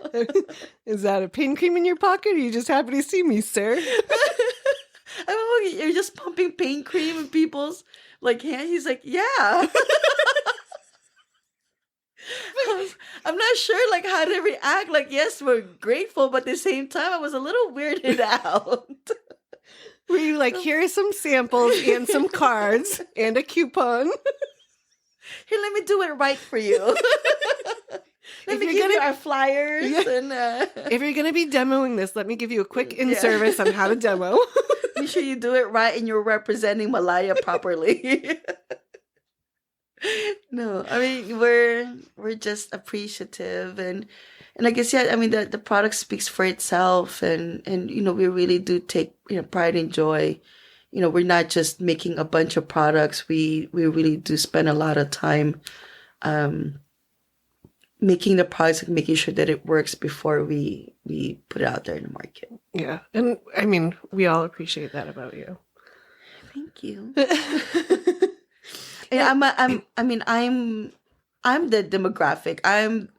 Is that a pain cream in your pocket, or you just happy to see me, sir? You're just pumping pain cream in people's like hand. He's like, yeah. I'm not sure like how to react. Like, yes, we're grateful, but at the same time, I was a little weirded out. Were you like, here are some samples and some cards and a coupon? Here, let me do it right for you. Let me give you our flyers. And, if you're going to be demoing this, let me give you a quick in-service on how to demo. Make sure you do it right and you're representing Malaya properly. No, I mean, we're just appreciative. And I guess, yeah, I mean, the product speaks for itself. And we really do take, pride and joy. We're not just making a bunch of products. We really do spend a lot of time making the products and making sure that it works before we put it out there in the market. Yeah. And I mean, we all appreciate that about you. Thank you. And I'm the demographic. I'm,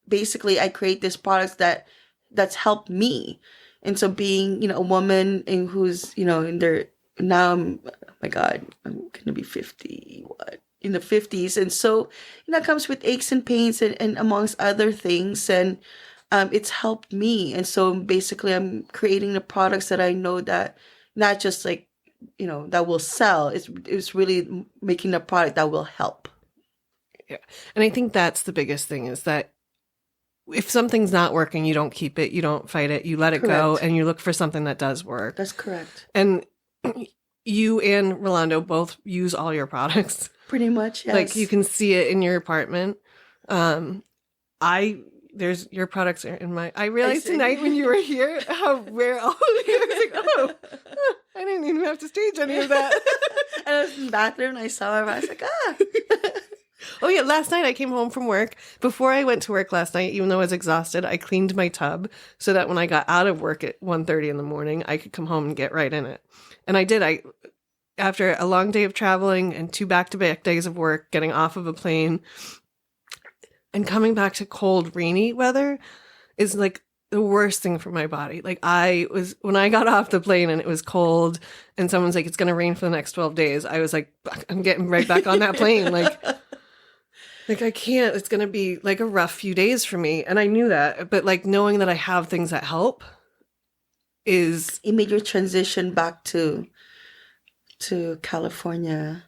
basically I create this product that's helped me. And so being, a woman who's, in their, now I'm, oh my God, I'm going to be 50, in the 50s. And so, it comes with aches and pains and amongst other things. And it's helped me. And so basically I'm creating the products that I know that not just like, that will sell. It's really making a product that will help. Yeah. And I think that's the biggest thing, is that if something's not working, you don't keep it, you don't fight it, you let it go, and you look for something that does work. That's correct. And you and Rolando both use all your products. Pretty much, yes. Like, you can see it in your apartment. Your products are in my... I realized tonight when you were here how rare all of it. I was like, I didn't even have to stage any of that. And I was in the bathroom and I saw her. I was like, Oh yeah, last night I came home from work. Before I went to work last night, even though I was exhausted, I cleaned my tub so that when I got out of work at 1:30 in the morning, I could come home and get right in it. And I did. After a long day of traveling and 2 back-to-back days of work, getting off of a plane and coming back to cold, rainy weather is like the worst thing for my body. Like, when I got off the plane and it was cold and someone's like, it's going to rain for the next 12 days. I was like, I'm getting right back on that plane. Like I can't, it's going to be like a rough few days for me. And I knew that, but like knowing that I have things that help is... It made your transition back to California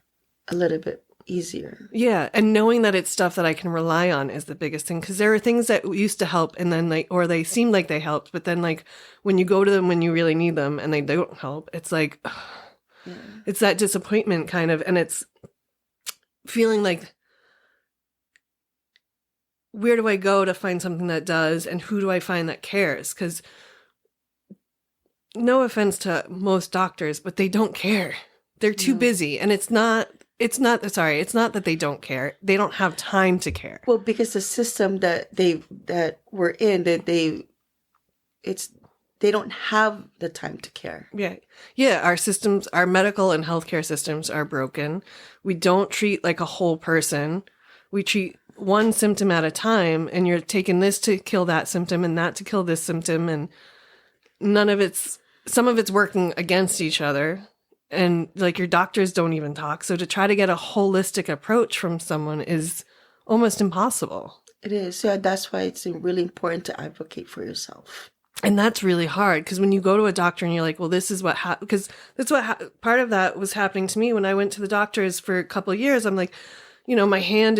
a little bit easier. Yeah. And knowing that it's stuff that I can rely on is the biggest thing. Because there are things that used to help and then or they seem like they helped. But then like when you go to them when you really need them and they don't help, it's like, it's that disappointment kind of. And it's feeling like, where do I go to find something that does? And who do I find that cares? Because no offense to most doctors, but they don't care. They're too busy. And it's not it's not that they don't care. They don't have time to care. Well, because the system that we're in, they don't have the time to care. Yeah. Yeah. Our systems, our medical and healthcare systems are broken. We don't treat like a whole person. We treat one symptom at a time, and you're taking this to kill that symptom and that to kill this symptom. And some of it's working against each other. And like your doctors don't even talk. So to try to get a holistic approach from someone is almost impossible. It is. Yeah, that's why it's really important to advocate for yourself. And that's really hard because when you go to a doctor and you're like, well, this is what because that's part of that was happening to me when I went to the doctors for a couple of years. I'm like, my hand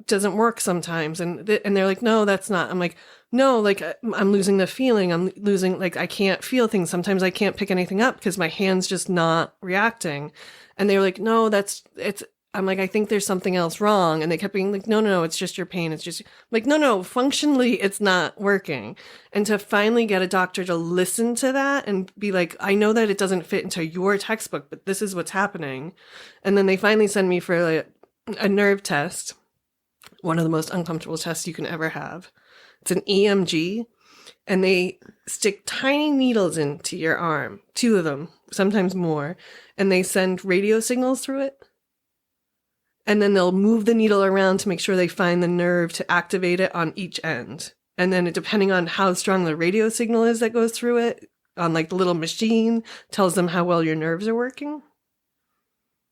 doesn't work sometimes. And they're like, no, that's not. I'm like, no, like I'm losing the feeling. I'm losing, like, I can't feel things. Sometimes I can't pick anything up because my hand's just not reacting. And they were like, no, I'm like, I think there's something else wrong. And they kept being like, no, it's just your pain. It's just I'm like, no, functionally, it's not working. And to finally get a doctor to listen to that and be like, I know that it doesn't fit into your textbook, but this is what's happening. And then they finally send me for like a nerve test, one of the most uncomfortable tests you can ever have. It's an EMG, and they stick tiny needles into your arm, 2 of them, sometimes more, and they send radio signals through it. And then they'll move the needle around to make sure they find the nerve to activate it on each end. And then depending on how strong the radio signal is that goes through it, on like the little machine, tells them how well your nerves are working.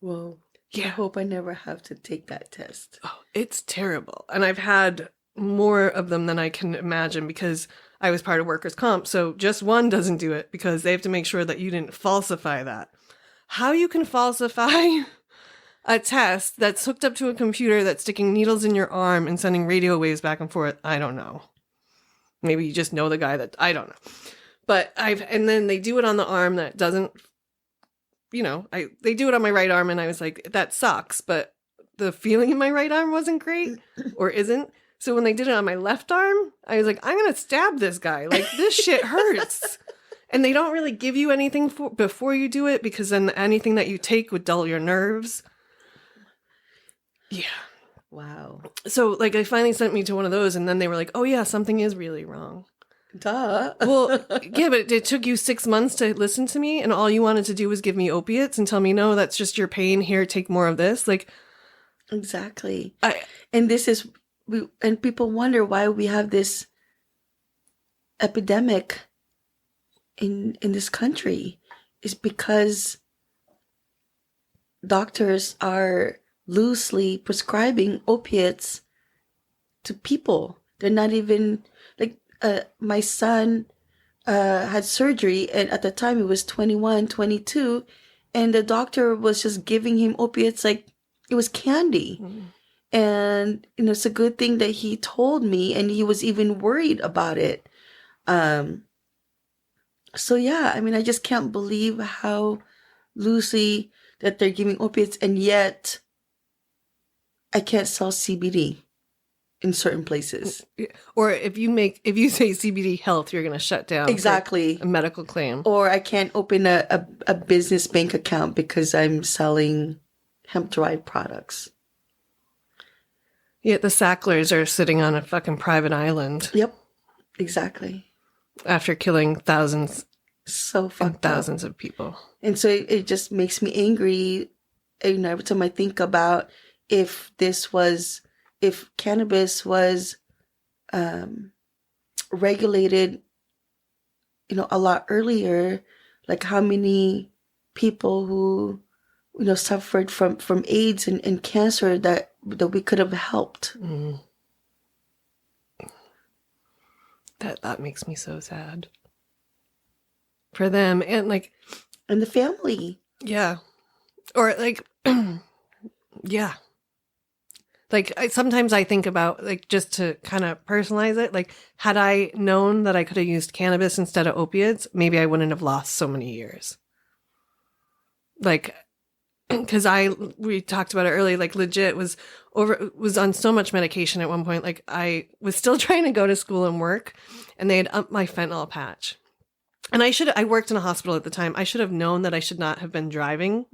Whoa. Yeah. I hope I never have to take that test. Oh, it's terrible. And I've had more of them than I can imagine because I was part of workers' comp. So just one doesn't do it because they have to make sure that you didn't falsify that. How you can falsify a test that's hooked up to a computer that's sticking needles in your arm and sending radio waves back and forth, I don't know. Maybe you just know the guy I don't know. But and then they do it on the arm that doesn't, they do it on my right arm and I was like, that sucks. But the feeling in my right arm wasn't great or isn't. So when they did it on my left arm, I was like, I'm going to stab this guy. Like, this shit hurts. And they don't really give you anything before you do it because then anything that you take would dull your nerves. Yeah. Wow. So, like, they finally sent me to one of those, and then they were like, oh, yeah, something is really wrong. Duh. Well, yeah, but it took you 6 months to listen to me, and all you wanted to do was give me opiates and tell me, no, that's just your pain. Here, take more of this. Like, exactly. And people wonder why we have this epidemic in this country. Is because doctors are loosely prescribing opiates to people. They're not even like my son had surgery, and at the time he was 21, 22, and the doctor was just giving him opiates like it was candy. Mm-hmm. And it's a good thing that he told me, and he was even worried about it. So yeah, I mean, I just can't believe how loosely that they're giving opiates, and yet I can't sell CBD in certain places. Or if you say CBD health, you're going to shut down exactly a medical claim. Or I can't open a business bank account because I'm selling hemp-derived products. Yet the Sacklers are sitting on a fucking private island. Yep, exactly. After killing thousands of people. And so it just makes me angry every time I think about if cannabis was regulated, a lot earlier, like how many people who, suffered from AIDS and cancer that we could have helped. Mm. That makes me so sad. For them and the family. Yeah. Or yeah. Sometimes I think about, just to kind of personalize it, had I known that I could have used cannabis instead of opiates, maybe I wouldn't have lost so many years. Because we talked about it earlier, legit was on so much medication at one point. I was still trying to go to school and work, and they had upped my fentanyl patch. And I worked in a hospital at the time. I should have known that I should not have been driving.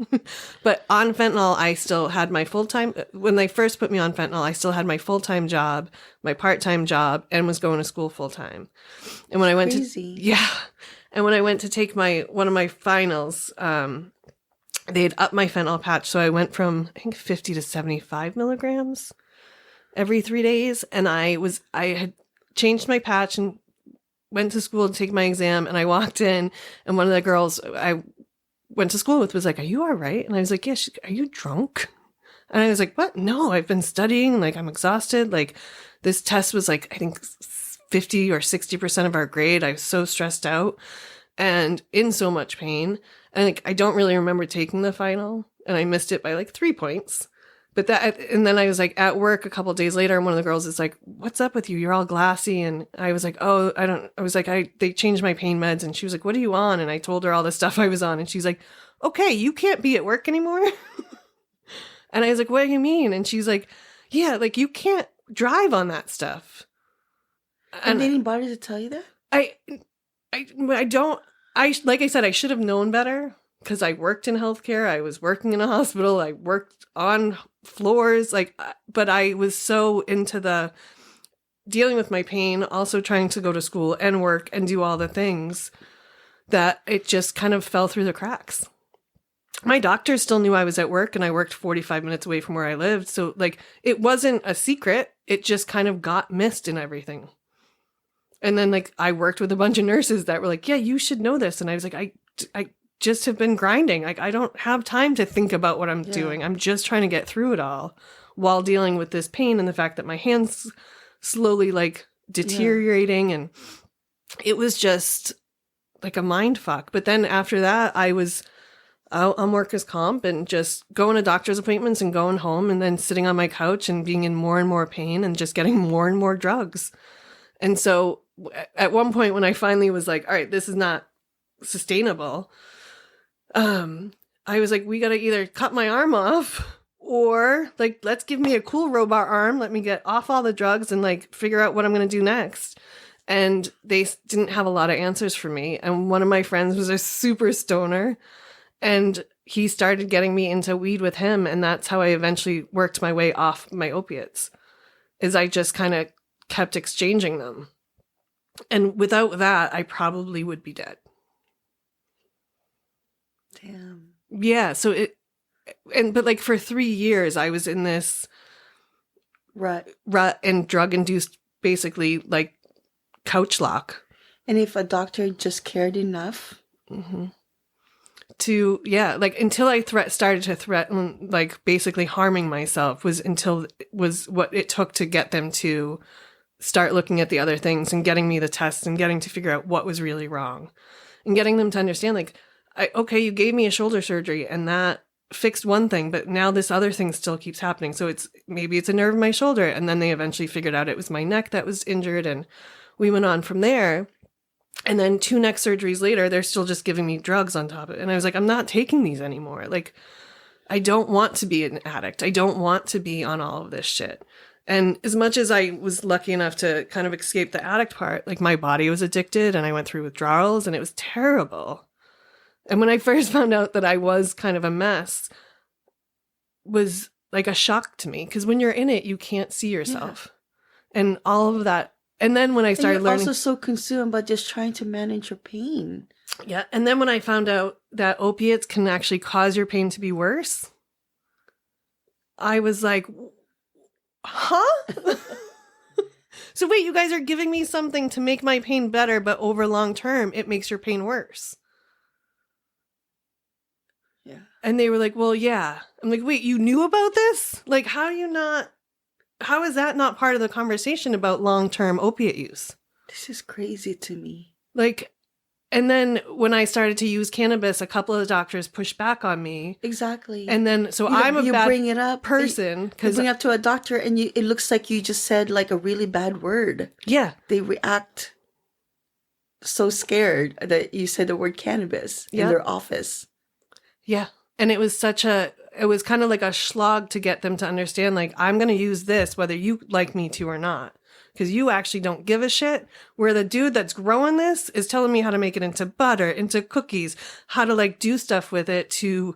But on fentanyl, I still had my full-time, when they first put me on fentanyl, I still had my full-time job, my part-time job, and was going to school full-time. And when I went and when I went to take one of my finals, they'd up my fentanyl patch. So I went from, I think, 50 to 75 milligrams every 3 days. And I had changed my patch and went to school to take my exam, and I walked in, and one of the girls I went to school with was like, "Are you all right?" And I was like, "Yeah." Are you drunk? And I was like, "What? No, I've been studying. Like, I'm exhausted. Like, this test was like, I think 50 or 60% of our grade. I was so stressed out and in so much pain. And like, I don't really remember taking the final, and I missed it by like 3 points. But and then I was like at work a couple of days later, and one of the girls is like, "What's up with you? You're all glassy." And I was like, "Oh, they changed my pain meds." And she was like, "What are you on?" And I told her all the stuff I was on. And she's like, "Okay, you can't be at work anymore." And I was like, "What do you mean?" And she's like, "Yeah, like you can't drive on that stuff." And they didn't bother to tell you that? Like I said, I should have known better, because I worked in healthcare. I was working in a hospital. I worked on floors, but I was so into the dealing with my pain, also trying to go to school and work and do all the things, that it just kind of fell through the cracks. My doctor still knew I was at work, and I worked 45 minutes away from where I lived. So like, it wasn't a secret. It just kind of got missed in everything. And then like, I worked with a bunch of nurses that were like, "Yeah, you should know this." And I was like, I just have been grinding. Like, I don't have time to think about what I'm doing. I'm just trying to get through it all while dealing with this pain and the fact that my hand's slowly like deteriorating. And it was just like a mind fuck. But then after that, I was out on workers' comp and just going to doctor's appointments and going home, and then sitting on my couch and being in more and more pain and just getting more and more drugs. And so at one point when I finally was like, all right, this is not sustainable, I was like, we got to either cut my arm off, or like, let's give me a cool robot arm. Let me get off all the drugs and like figure out what I'm going to do next. And they didn't have a lot of answers for me. And one of my friends was a super stoner, and he started getting me into weed with him. And that's how I eventually worked my way off my opiates, is I just kind of kept exchanging them. And without that, I probably would be dead. Damn. Yeah. So but like for 3 years, I was in this rut and drug induced, basically like couch lock. And if a doctor just cared enough to, like until I started to threaten, like basically harming myself, was what it took to get them to start looking at the other things and getting me the tests and getting to figure out what was really wrong, and getting them to understand, like, okay, you gave me a shoulder surgery and that fixed one thing, but now this other thing still keeps happening. So maybe it's a nerve in my shoulder. And then they eventually figured out it was my neck that was injured, and we went on from there. And then 2 neck surgeries later, they're still just giving me drugs on top of it. And I was like, I'm not taking these anymore. Like, I don't want to be an addict. I don't want to be on all of this shit. And as much as I was lucky enough to kind of escape the addict part, like my body was addicted and I went through withdrawals and it was terrible. And when I first found out that I was kind of a mess, was like a shock to me, because when you're in it, you can't see yourself and all of that. And then when I started learning, also so consumed by just trying to manage your pain. Yeah. And then when I found out that opiates can actually cause your pain to be worse, I was like, huh? So wait, you guys are giving me something to make my pain better, but over long term, it makes your pain worse. Yeah. And they were like, well, yeah. I'm like, wait, you knew about this? Like, how is that not part of the conversation about long-term opiate use? This is crazy to me. Like, and then when I started to use cannabis, a couple of doctors pushed back on me. Exactly. And then, so I'm a bad bring it up, person. You bring it up to a doctor and it looks like you just said like a really bad word. Yeah. They react so scared that you said the word cannabis in their office. Yeah. And it was it was kind of like a slog to get them to understand, like, I'm going to use this whether you like me to or not. because you actually don't give a shit. Where the dude that's growing this is telling me how to make it into butter, into cookies, how to like do stuff with it to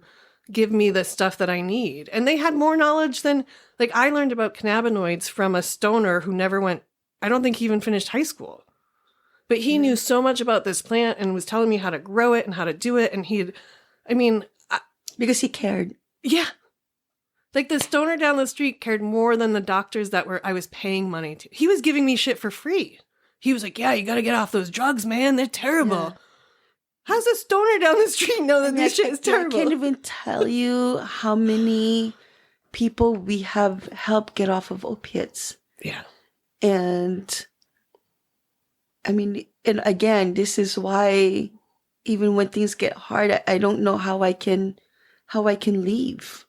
give me the stuff that I need. And they had more knowledge than, like, I learned about cannabinoids from a stoner who never went, I don't think he even finished high school. But he knew so much about this plant and was telling me how to grow it and how to do it. And because he cared. Yeah. Like, the stoner down the street cared more than the doctors that I was paying money to. He was giving me shit for free. He was like, yeah, you got to get off those drugs, man. They're terrible. Yeah. How's a stoner down the street know that this shit is terrible? I can't even tell you how many people we have helped get off of opiates. Yeah. And I mean, and again, this is why even when things get hard, I don't know how I can leave.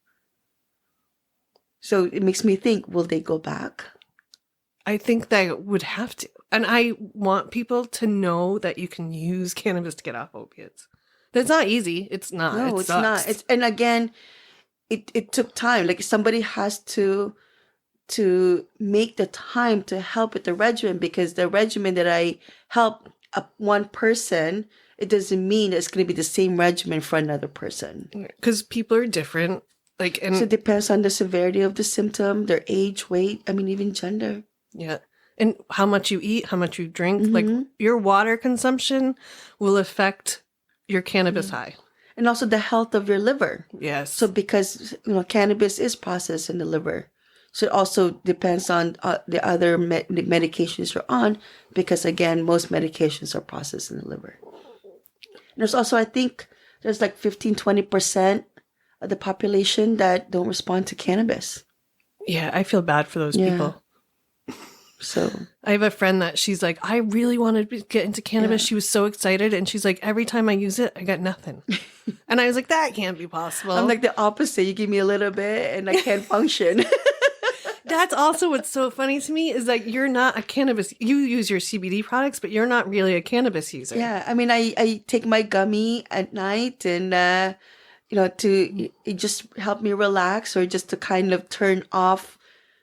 So it makes me think, will they go back? I think they would have to. And I want people to know that you can use cannabis to get off opiates. That's not easy. It's not. No, it's not. And again, it took time. Like, somebody has to make the time to help with the regimen, because the regimen that I help one person, it doesn't mean it's going to be the same regimen for another person. Because people are different. So it depends on the severity of the symptom, their age, weight, even gender. Yeah. And how much you eat, how much you drink. Mm-hmm. Like, your water consumption will affect your cannabis high. And also the health of your liver. Yes. So because, cannabis is processed in the liver. So it also depends on the other medications you're on, because, again, most medications are processed in the liver. And there's also, I think, there's like 15-20% of the population that don't respond to cannabis. Yeah, I feel bad for those people. So I have a friend that she's like, I really wanted to get into cannabis. Yeah. She was so excited. And she's like, every time I use it, I got nothing. And I was like, that can't be possible. I'm like the opposite. You give me a little bit and I can't function. That's also what's so funny to me is that you're not a cannabis. You use your CBD products, but you're not really a cannabis user. Yeah. I take my gummy at night and, it just help me relax, or just to kind of turn off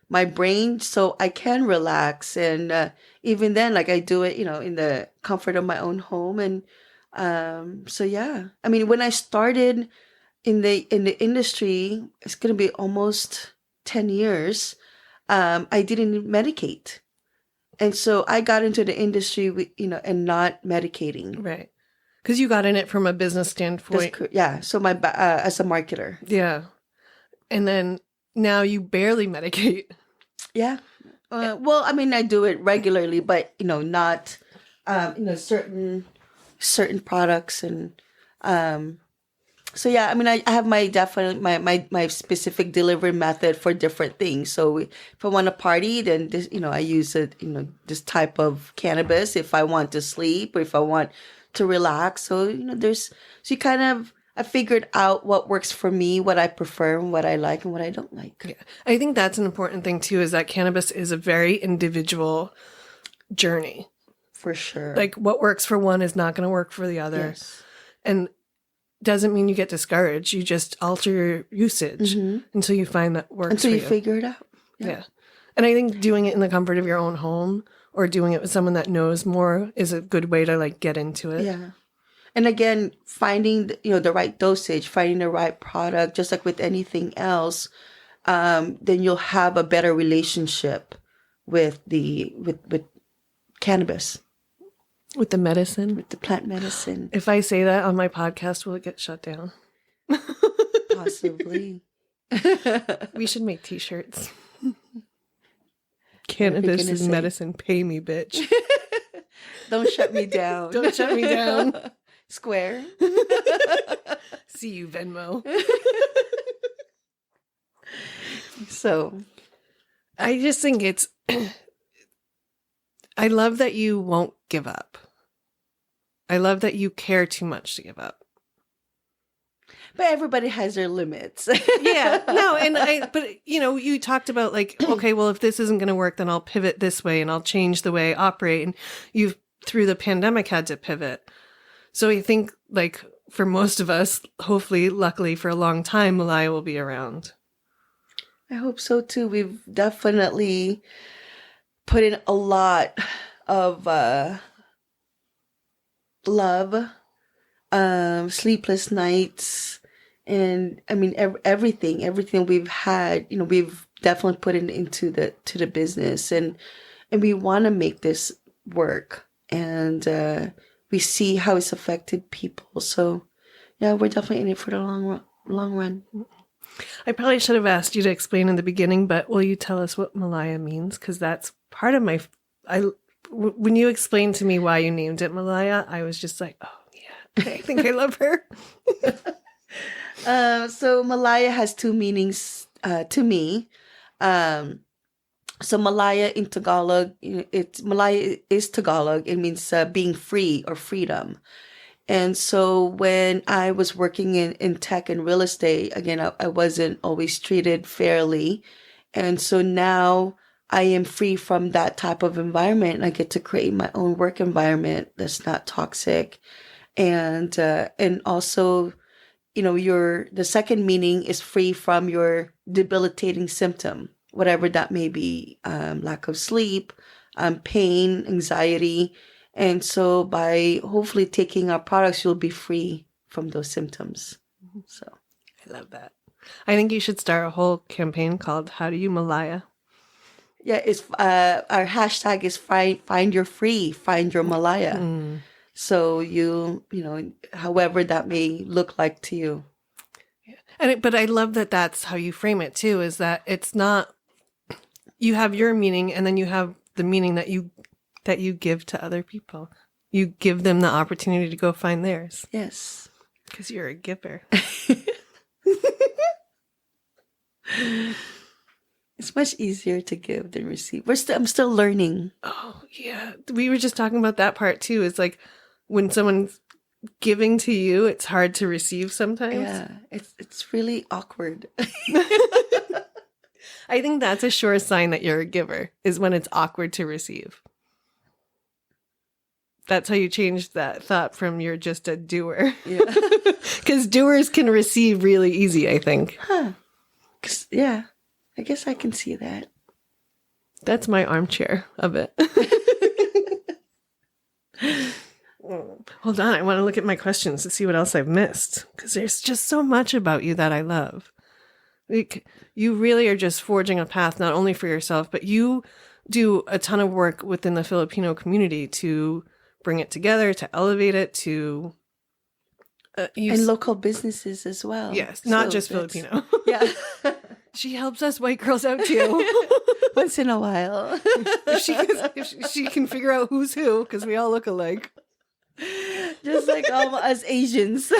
my brain so I can relax. And even then, like, I do it, in the comfort of my own home. And so, yeah. I mean, when I started in the industry, it's going to be almost 10 years. I didn't medicate. And so I got into the industry with, and not medicating. Right. Because you got in it from a business standpoint. Yeah. So as a marketer. Yeah. And then now you barely medicate. Yeah. Well, I do it regularly, but, not, certain products. And, so yeah, I have my specific delivery method for different things. So if I want to party, then this, I use it, this type of cannabis. If I want to sleep, or if I want to relax. So, I figured out what works for me, what I prefer, and what I like and what I don't like. Yeah. I think that's an important thing too, is that cannabis is a very individual journey. For sure. Like, what works for one is not going to work for the other. Yes. And doesn't mean you get discouraged. You just alter your usage until you find that works until for you figure it out. Yeah. And I think doing it in the comfort of your own home, or doing it with someone that knows more, is a good way to like get into it. Yeah. And again, finding the right dosage, finding the right product, just like with anything else, then you'll have a better relationship with cannabis. With the medicine? With the plant medicine. If I say that on my podcast, will it get shut down? Possibly. We should make t-shirts. Cannabis is medicine. Pay me, bitch. Don't shut me down. Don't shut me down. Square. See you, Venmo. So, I just think it's... I love that you won't give up. I love that you care too much to give up. But everybody has their limits. Yeah. No, but you talked about like, okay, well, if this isn't going to work, then I'll pivot this way and I'll change the way I operate. And you've, through the pandemic, had to pivot. So I think, like, for most of us, hopefully, luckily, for a long time, Malaya will be around. I hope so, too. We've definitely put in a lot of love, sleepless nights, and I mean everything we've had. We've definitely put it into the business, and we want to make this work, and we see how it's affected people. So yeah, we're definitely in it for the long run. I probably should have asked you to explain in the beginning, but will you tell us what Malaya means? Because that's part of when you explained to me why you named it Malaya, I was just like, oh yeah, I think I love her. So Malaya has two meanings to me. So Malaya in Tagalog, Malaya is Tagalog. It means being free or freedom. And so when I was working in tech and real estate, again, I wasn't always treated fairly. And so now I am free from that type of environment, and I get to create my own work environment that's not toxic. And also, the second meaning is free from your debilitating symptom, whatever that may be, lack of sleep, pain, anxiety. And so by hopefully taking our products, you'll be free from those symptoms. So I love that. I think you should start a whole campaign called How Do You Malaya? yeah, it's our hashtag is find your free, find your Malaya. So however that may look like to you. But I love that that's how you frame it too, is that it's not, you have your meaning and then you have the meaning that you give to other people. You give them the opportunity to go find theirs. Yes. Because you're a giver. It's much easier to give than receive. I'm still learning. Oh, yeah. We were just talking about that part too. It's like when someone's giving to you, it's hard to receive sometimes. Yeah, it's really awkward. I think that's a sure sign that you're a giver, is when it's awkward to receive. That's how you change that thought from you're just a doer. Yeah. Because doers can receive really easy, I think. Huh. Yeah, I guess I can see that. That's my armchair of it. Hold on, I want to look at my questions to see what else I've missed. Because there's just so much about you that I love. Like, you really are just forging a path, not only for yourself, but you do a ton of work within the Filipino community to bring it together, to elevate it, to... and local businesses as well. Yes, not just Filipino. Yeah. She helps us white girls out too. Once in a while. if she can figure out who's who, because we all look alike. Just like all us Asians.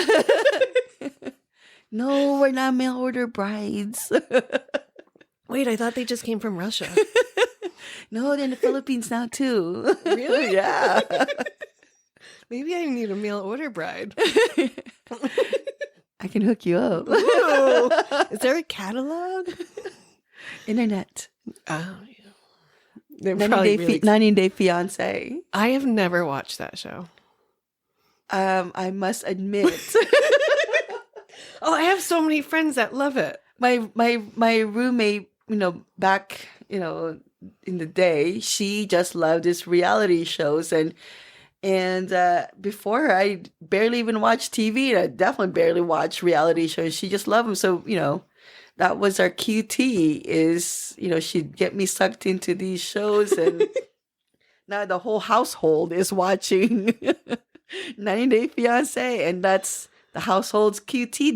No, we're not mail order brides. Wait, I thought they just came from Russia. No, they're in the Philippines now too. Really? Yeah. Maybe I need a mail order bride. I can hook you up. Ooh, is there a catalog? Internet. Oh, yeah. 90 Day Fiance. I have never watched that show. I must admit. Oh, I have so many friends that love it. My roommate, back, in the day, she just loved these reality shows, and before I barely even watched TV, and I definitely barely watched reality shows. She just loved them. So, that was our QT is, she'd get me sucked into these shows, and now the whole household is watching 90 Day Fiance, and that's the household's QT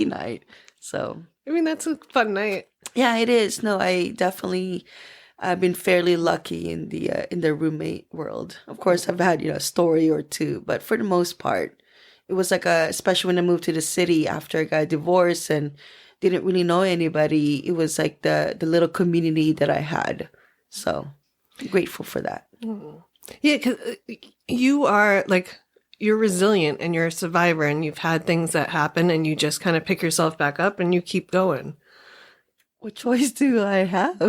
night. So, I mean, that's a fun night. Yeah, it is. No, I've been fairly lucky in the roommate world. Of course, I've had, a story or two, but for the most part, it was like especially when I moved to the city after I got divorced and didn't really know anybody. It was like the little community that I had. So I'm grateful for that. Yeah, because you are you're resilient and you're a survivor, and you've had things that happen, and you just kind of pick yourself back up and you keep going. What choice do I have?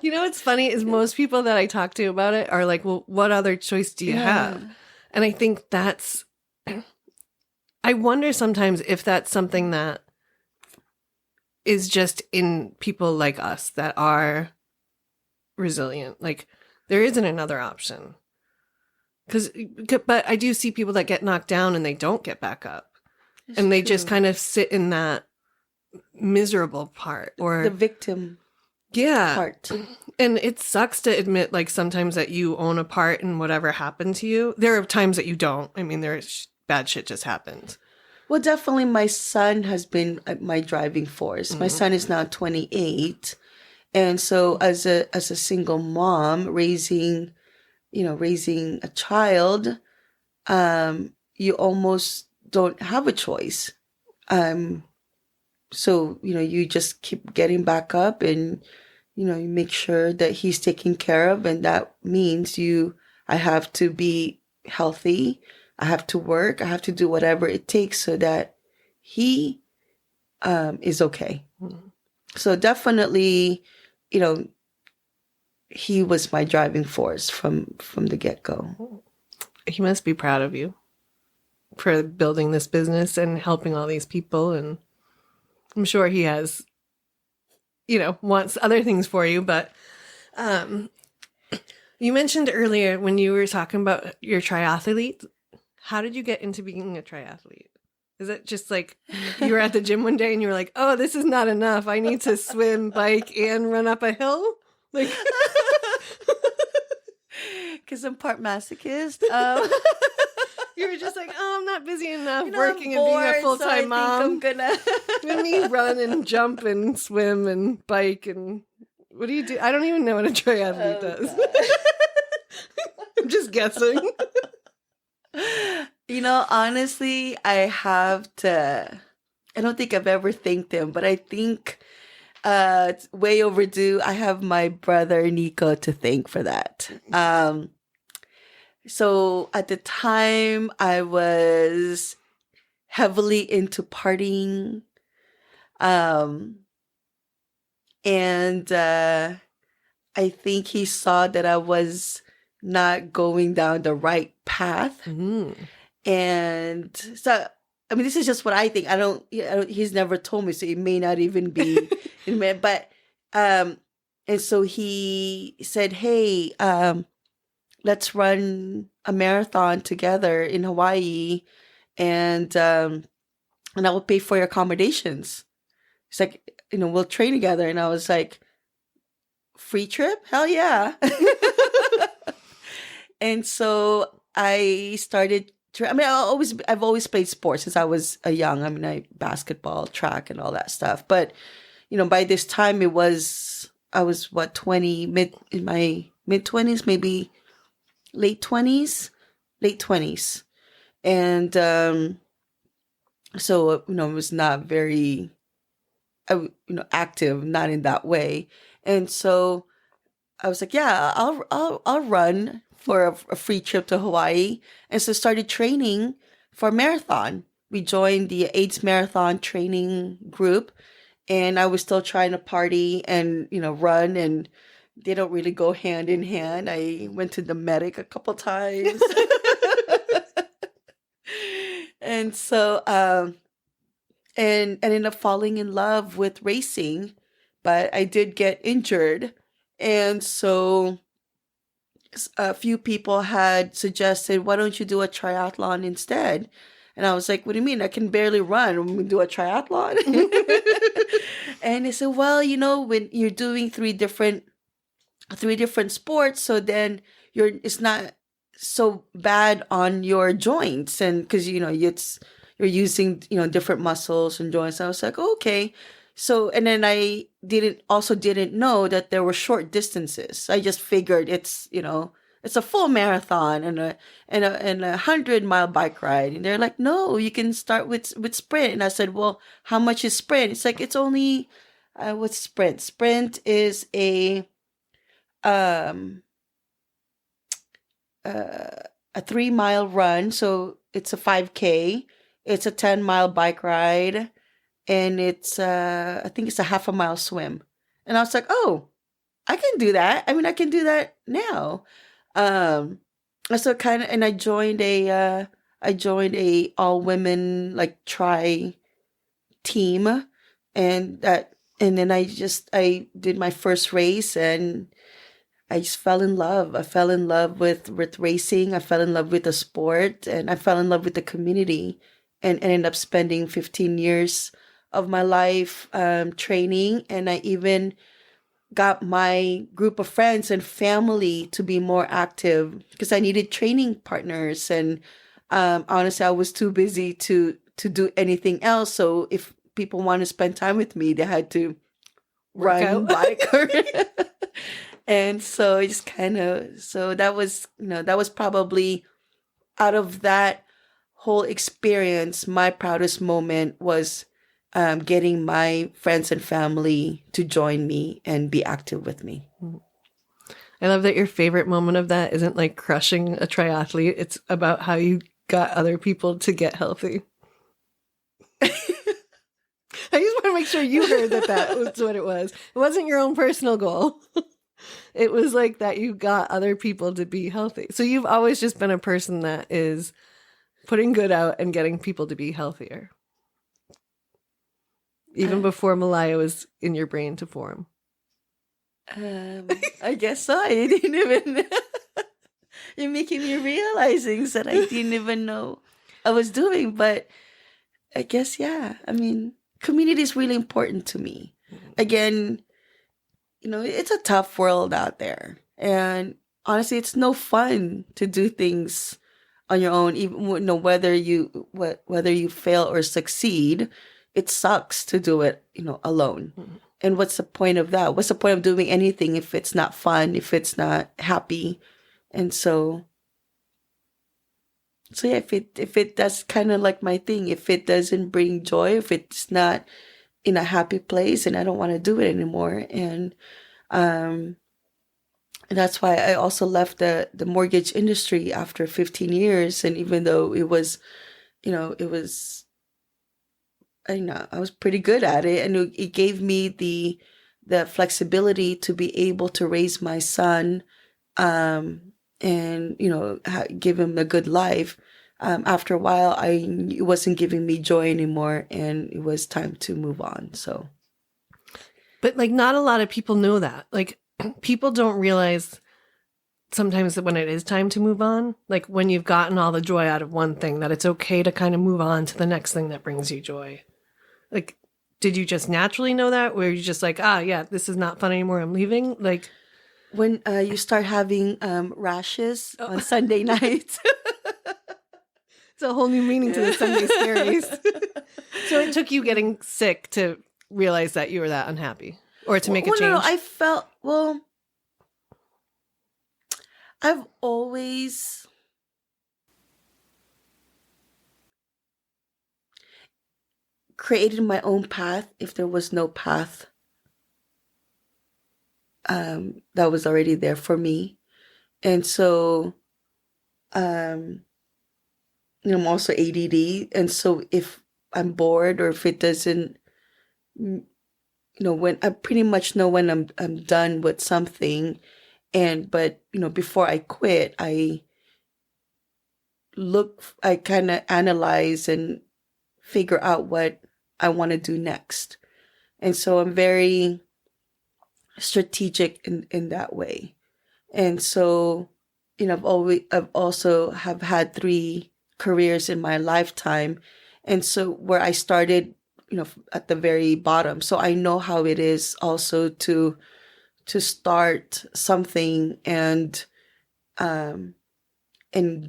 What's funny is most people that I talk to about it are like, well, what other choice do you have? And I think I wonder sometimes if that's something that is just in people like us that are resilient. Like there isn't another option. But I do see people that get knocked down and they don't get back up. It's and they true. just kind of sit in that miserable part or the victim yeah part. And it sucks to admit like sometimes that you own a part in whatever happened to you. There are times that you don't. I mean, there's bad shit just happens. Well, definitely my son has been my driving force. My son is now 28. And so as a single mom raising a child, you almost don't have a choice. So, you just keep getting back up and, you make sure that he's taken care of. And that means I have to be healthy. I have to work. I have to do whatever it takes so that he is okay. Mm-hmm. So definitely, he was my driving force from the get-go. He must be proud of you for building this business and helping all these people. And I'm sure he has, wants other things for you. But you mentioned earlier when you were talking about your triathlete, how did you get into being a triathlete? Is it just like you were at the gym one day and you were like, oh, this is not enough. I need to swim, bike, and run up a hill? Like, because I'm part masochist. You were just like, oh, I'm not busy enough working and being a full-time mom. I'm gonna let me run and jump and swim and bike and what do you do? I don't even know what a triathlete does. I'm just guessing. Honestly, I don't think I've ever thanked him, but I think it's way overdue. I have my brother Nico to thank for that. So at the time, I was heavily into partying. And I think he saw that I was not going down the right path. Mm-hmm. And so, I mean, this is just what I think. He's never told me, so it may not even be, but, and so he said, hey, let's run a marathon together in Hawaii and I will pay for your accommodations. It's like, we'll train together. And I was like, free trip? Hell yeah. And so I started, I've always played sports since I was young. I mean, basketball, track and all that stuff. But, by this time I was 20, in my mid-20s, maybe late 20s. And so, it was not very, active, not in that way. And so I was like, yeah, I'll run for a free trip to Hawaii. And so started training for a marathon. We joined the AIDS marathon training group, and I was still trying to party and, run, and they don't really go hand in hand. I went to the medic a couple times. And so, and ended up falling in love with racing, but I did get injured. And so a few people had suggested, why don't you do a triathlon instead? And I was like, what do you mean? I can barely run. I'm going to do a triathlon? And they said, well, when you're doing three different sports, so then it's not so bad on your joints. And because, you're using, different muscles and joints. I was like, oh, okay. So, and then I didn't know that there were short distances. I just figured it's a full marathon and a 100-mile bike ride. And they're like, no, you can start with sprint. And I said, well, how much is sprint? It's like, it's only, what's sprint? Sprint is a 3-mile run. So it's a 5K. It's a 10-mile bike ride. And it's, I think it's a half a mile swim. And I was like, oh, I can do that. I mean, I can do that now. So and I joined a all women like tri team, and then I did my first race, and I just fell in love. I fell in love with racing. I fell in love with the sport, and I fell in love with the community, and ended up spending 15 years of my life training. And I even got my group of friends and family to be more active because I needed training partners. And honestly, I was too busy to do anything else. So if people want to spend time with me, they had to Work run, out. bike, or and so it's kind of, so that was, that was probably, out of that whole experience, my proudest moment was getting my friends and family to join me and be active with me. I love that your favorite moment of that isn't like crushing a triathlete. It's about how you got other people to get healthy. I just want to make sure you heard that was what it was. It wasn't your own personal goal. It was like that you got other people to be healthy. So you've always just been a person that is putting good out and getting people to be healthier. Even before Malaya was in your brain to form. I guess so. I didn't even... You're making me realize things that I didn't even know I was doing. But I guess, yeah. I mean, community is really important to me. Again, it's a tough world out there. And honestly, it's no fun to do things on your own. Even whether you fail or succeed, it sucks to do it, alone. Mm-hmm. And what's the point of that? What's the point of doing anything if it's not fun, if it's not happy? And so yeah, if it that's kind of like my thing. If it doesn't bring joy, if it's not in a happy place, and I don't want to do it anymore. And that's why I also left the mortgage industry after 15 years. And even though it was, I was pretty good at it, and it gave me the flexibility to be able to raise my son, and give him a good life. After a while, it wasn't giving me joy anymore, and it was time to move on. So, but like, not a lot of people know that. Like, people don't realize sometimes that when it is time to move on, like when you've gotten all the joy out of one thing, that it's okay to kind of move on to the next thing that brings you joy. Like, did you just naturally know that? Were you just like, yeah, this is not fun anymore, I'm leaving? Like, when you start having rashes on Sunday nights. It's a whole new meaning to the Sunday scaries. So it took you getting sick to realize that you were that unhappy, or to make a change? No, I felt, I've always created my own path if there was no path that was already there for me. And so I'm also ADD, and so if I'm bored, or if it doesn't, when I pretty much know when I'm done with something, but before I quit, I kind of analyze and figure out what I want to do next. And so I'm very strategic in that way. And so, I've also have had 3 careers in my lifetime. And so where I started, at the very bottom. So I know how it is also to start something and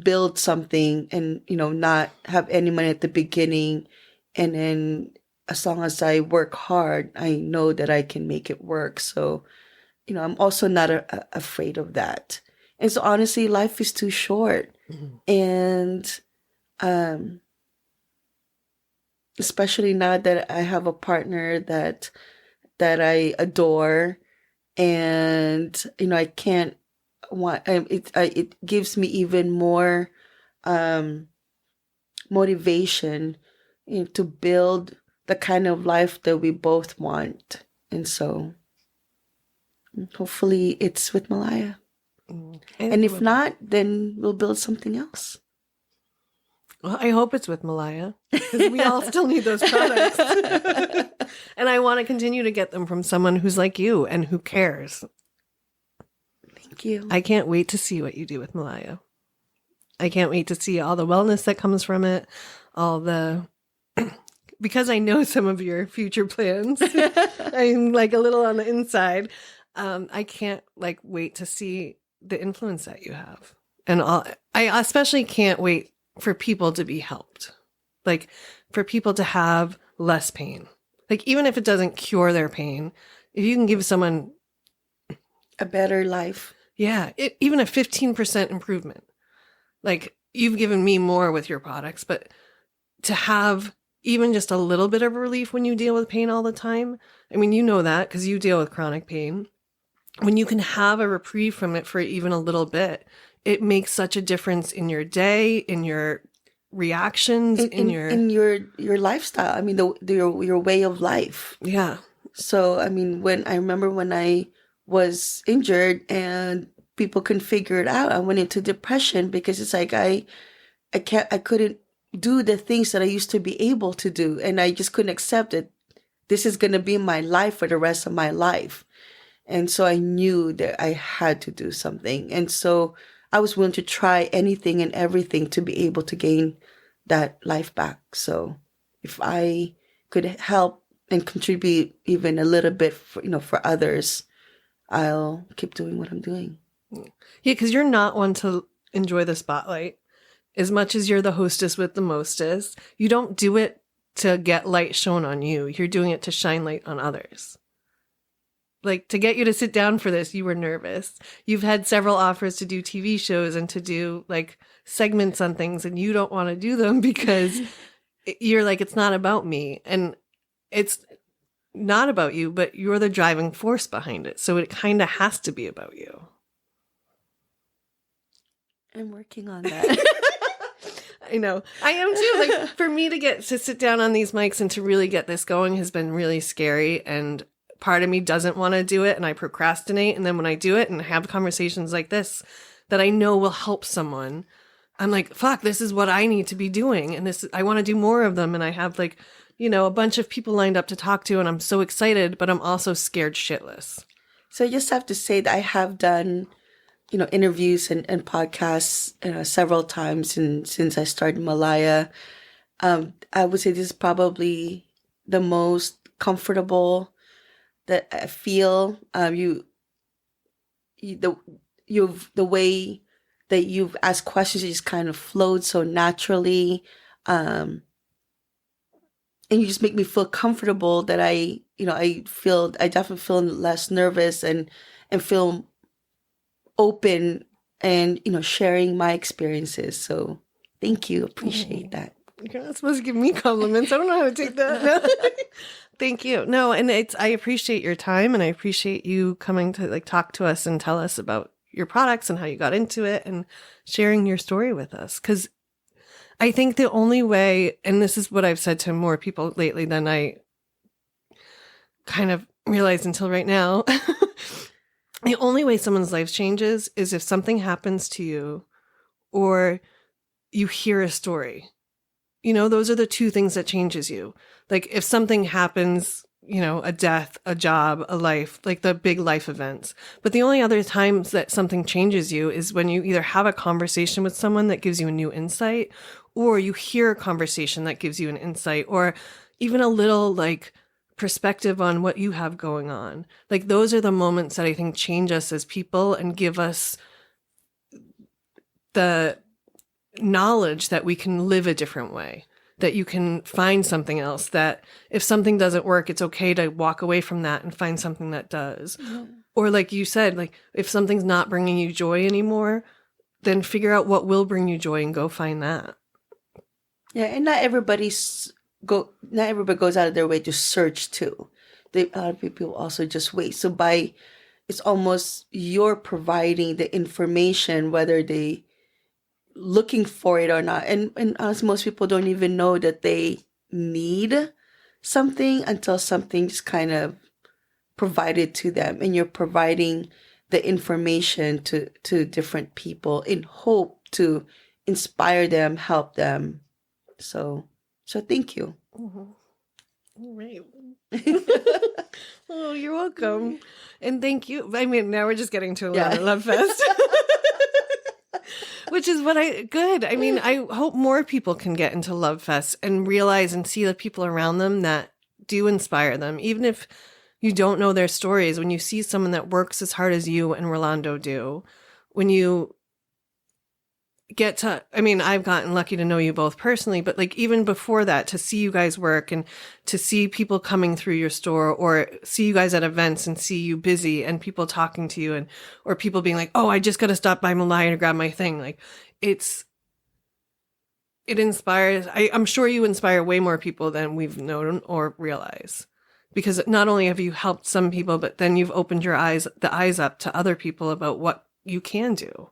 build something, and, not have any money at the beginning. And then as long as I work hard, I know that I can make it work. So, I'm also not afraid of that. And so honestly, life is too short. Mm-hmm. And especially now that I have a partner that I adore, and I can't want it gives me even more motivation, to build the kind of life that we both want. And so hopefully it's with Malaya. And if not, then we'll build something else. Well, I hope it's with Malaya, because we all still need those products. And I want to continue to get them from someone who's like you and who cares. Thank you. I can't wait to see what you do with Malaya. I can't wait to see all the wellness that comes from it, all the because I know some of your future plans. I'm like a little on the inside. I can't like wait to see the influence that you have. And I especially can't wait for people to be helped. Like for people to have less pain. Like even if it doesn't cure their pain, if you can give someone a better life. Yeah, even a 15% improvement. Like you've given me more with your products, but to have even just a little bit of relief when you deal with pain all the time. I mean, you know that because you deal with chronic pain. When you can have a reprieve from it for even a little bit, it makes such a difference in your day, in your reactions, in your lifestyle. I mean, your way of life. Yeah. So, I mean, when I was injured and people couldn't figure it out, I went into depression because it's like I couldn't do the things that I used to be able to do, and I just couldn't accept it. This is going to be my life for the rest of my life. And so I knew that I had to do something. And so I was willing to try anything and everything to be able to gain that life back. So if I could help and contribute even a little bit for others, I'll keep doing what I'm doing. Yeah, because you're not one to enjoy the spotlight. As much as you're the hostess with the mostest, you don't do it to get light shown on you. You're doing it to shine light on others. Like, to get you to sit down for this, you were nervous. You've had several offers to do TV shows and to do, like, segments on things, and you don't want to do them because you're like, it's not about me. And it's not about you, but you're the driving force behind it. So it kind of has to be about you. I'm working on that. I know. I am too. Like, for me to get to sit down on these mics and to really get this going has been really scary. And part of me doesn't want to do it, and I procrastinate. And then when I do it and have conversations like this that I know will help someone, I'm like, fuck, this is what I need to be doing. And I want to do more of them. And I have like, a bunch of people lined up to talk to, and I'm so excited, but I'm also scared shitless. So I just have to say that I have done interviews and podcasts several times since I started Malaya. I would say this is probably the most comfortable that I feel. The way that you've asked questions, it just kind of flowed so naturally. And you just make me feel comfortable that I definitely feel less nervous and feel open and sharing my experiences. So thank you. Appreciate that. You're not supposed to give me compliments. I don't know how to take that. No. Thank you. No, and I appreciate your time, and I appreciate you coming to like talk to us and tell us about your products and how you got into it and sharing your story with us. Because I think the only way, and this is what I've said to more people lately than I kind of realized until right now, the only way someone's life changes is if something happens to you or you hear a story. Those are the two things that changes you. Like if something happens, a death, a job, a life, like the big life events. But the only other times that something changes you is when you either have a conversation with someone that gives you a new insight, or you hear a conversation that gives you an insight, or even a little like perspective on what you have going on. Like those are the moments that I think change us as people and give us the knowledge that we can live a different way, that you can find something else, that if something doesn't work, it's okay to walk away from that and find something that does. Mm-hmm. Or like you said, like if something's not bringing you joy anymore, then figure out what will bring you joy and go find that. Yeah, and not everybody goes out of their way to search too. A lot of people also just wait. So it's almost you're providing the information, whether they looking for it or not. And as most people don't even know that they need something until something's kind of provided to them, and you're providing the information to different people in hope to inspire them, help them. So thank you. Mm-hmm. All right. Oh, you're welcome. And thank you. I mean, now we're just getting to a lot of Love Fest. Which is good. I mean, I hope more people can get into Love Fest and realize and see the people around them that do inspire them. Even if you don't know their stories, when you see someone that works as hard as you and Rolando do, when you get to, I mean, I've gotten lucky to know you both personally, but like even before that, to see you guys work and to see people coming through your store or see you guys at events and see you busy and people talking to you and, or people being like, oh, I just got to stop by Malaya to grab my thing. Like it inspires, I'm sure you inspire way more people than we've known or realize, because not only have you helped some people, but then you've opened the eyes up to other people about what you can do.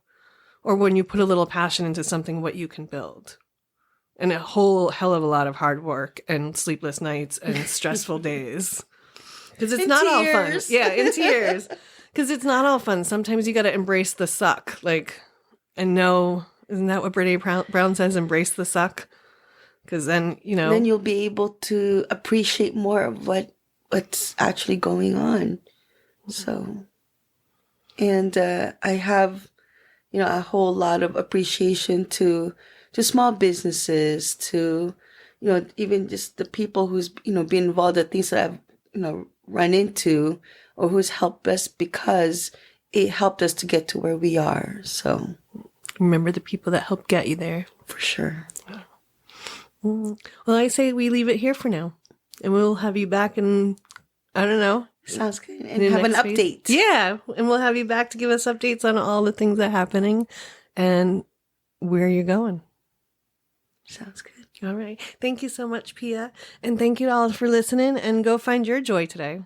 Or when you put a little passion into something, what you can build. And a whole hell of a lot of hard work and sleepless nights and stressful days. Because it's not all fun. Yeah, in tears. Because it's not all fun. Sometimes you got to embrace the suck. Like, and know, isn't that what Brene Brown says? Embrace the suck. Because then, Then you'll be able to appreciate more of what's actually going on. So, and I have... a whole lot of appreciation to small businesses, to, even just the people who's, been involved in things that I've, run into or who's helped us because it helped us to get to where we are. So remember the people that helped get you there. For sure. Well, I say we leave it here for now and we'll have you back in, I don't know. Sounds good. And have an update. Yeah. And we'll have you back to give us updates on all the things that are happening and where you're going. Sounds good. All right. Thank you so much, Pia. And thank you all for listening and go find your joy today.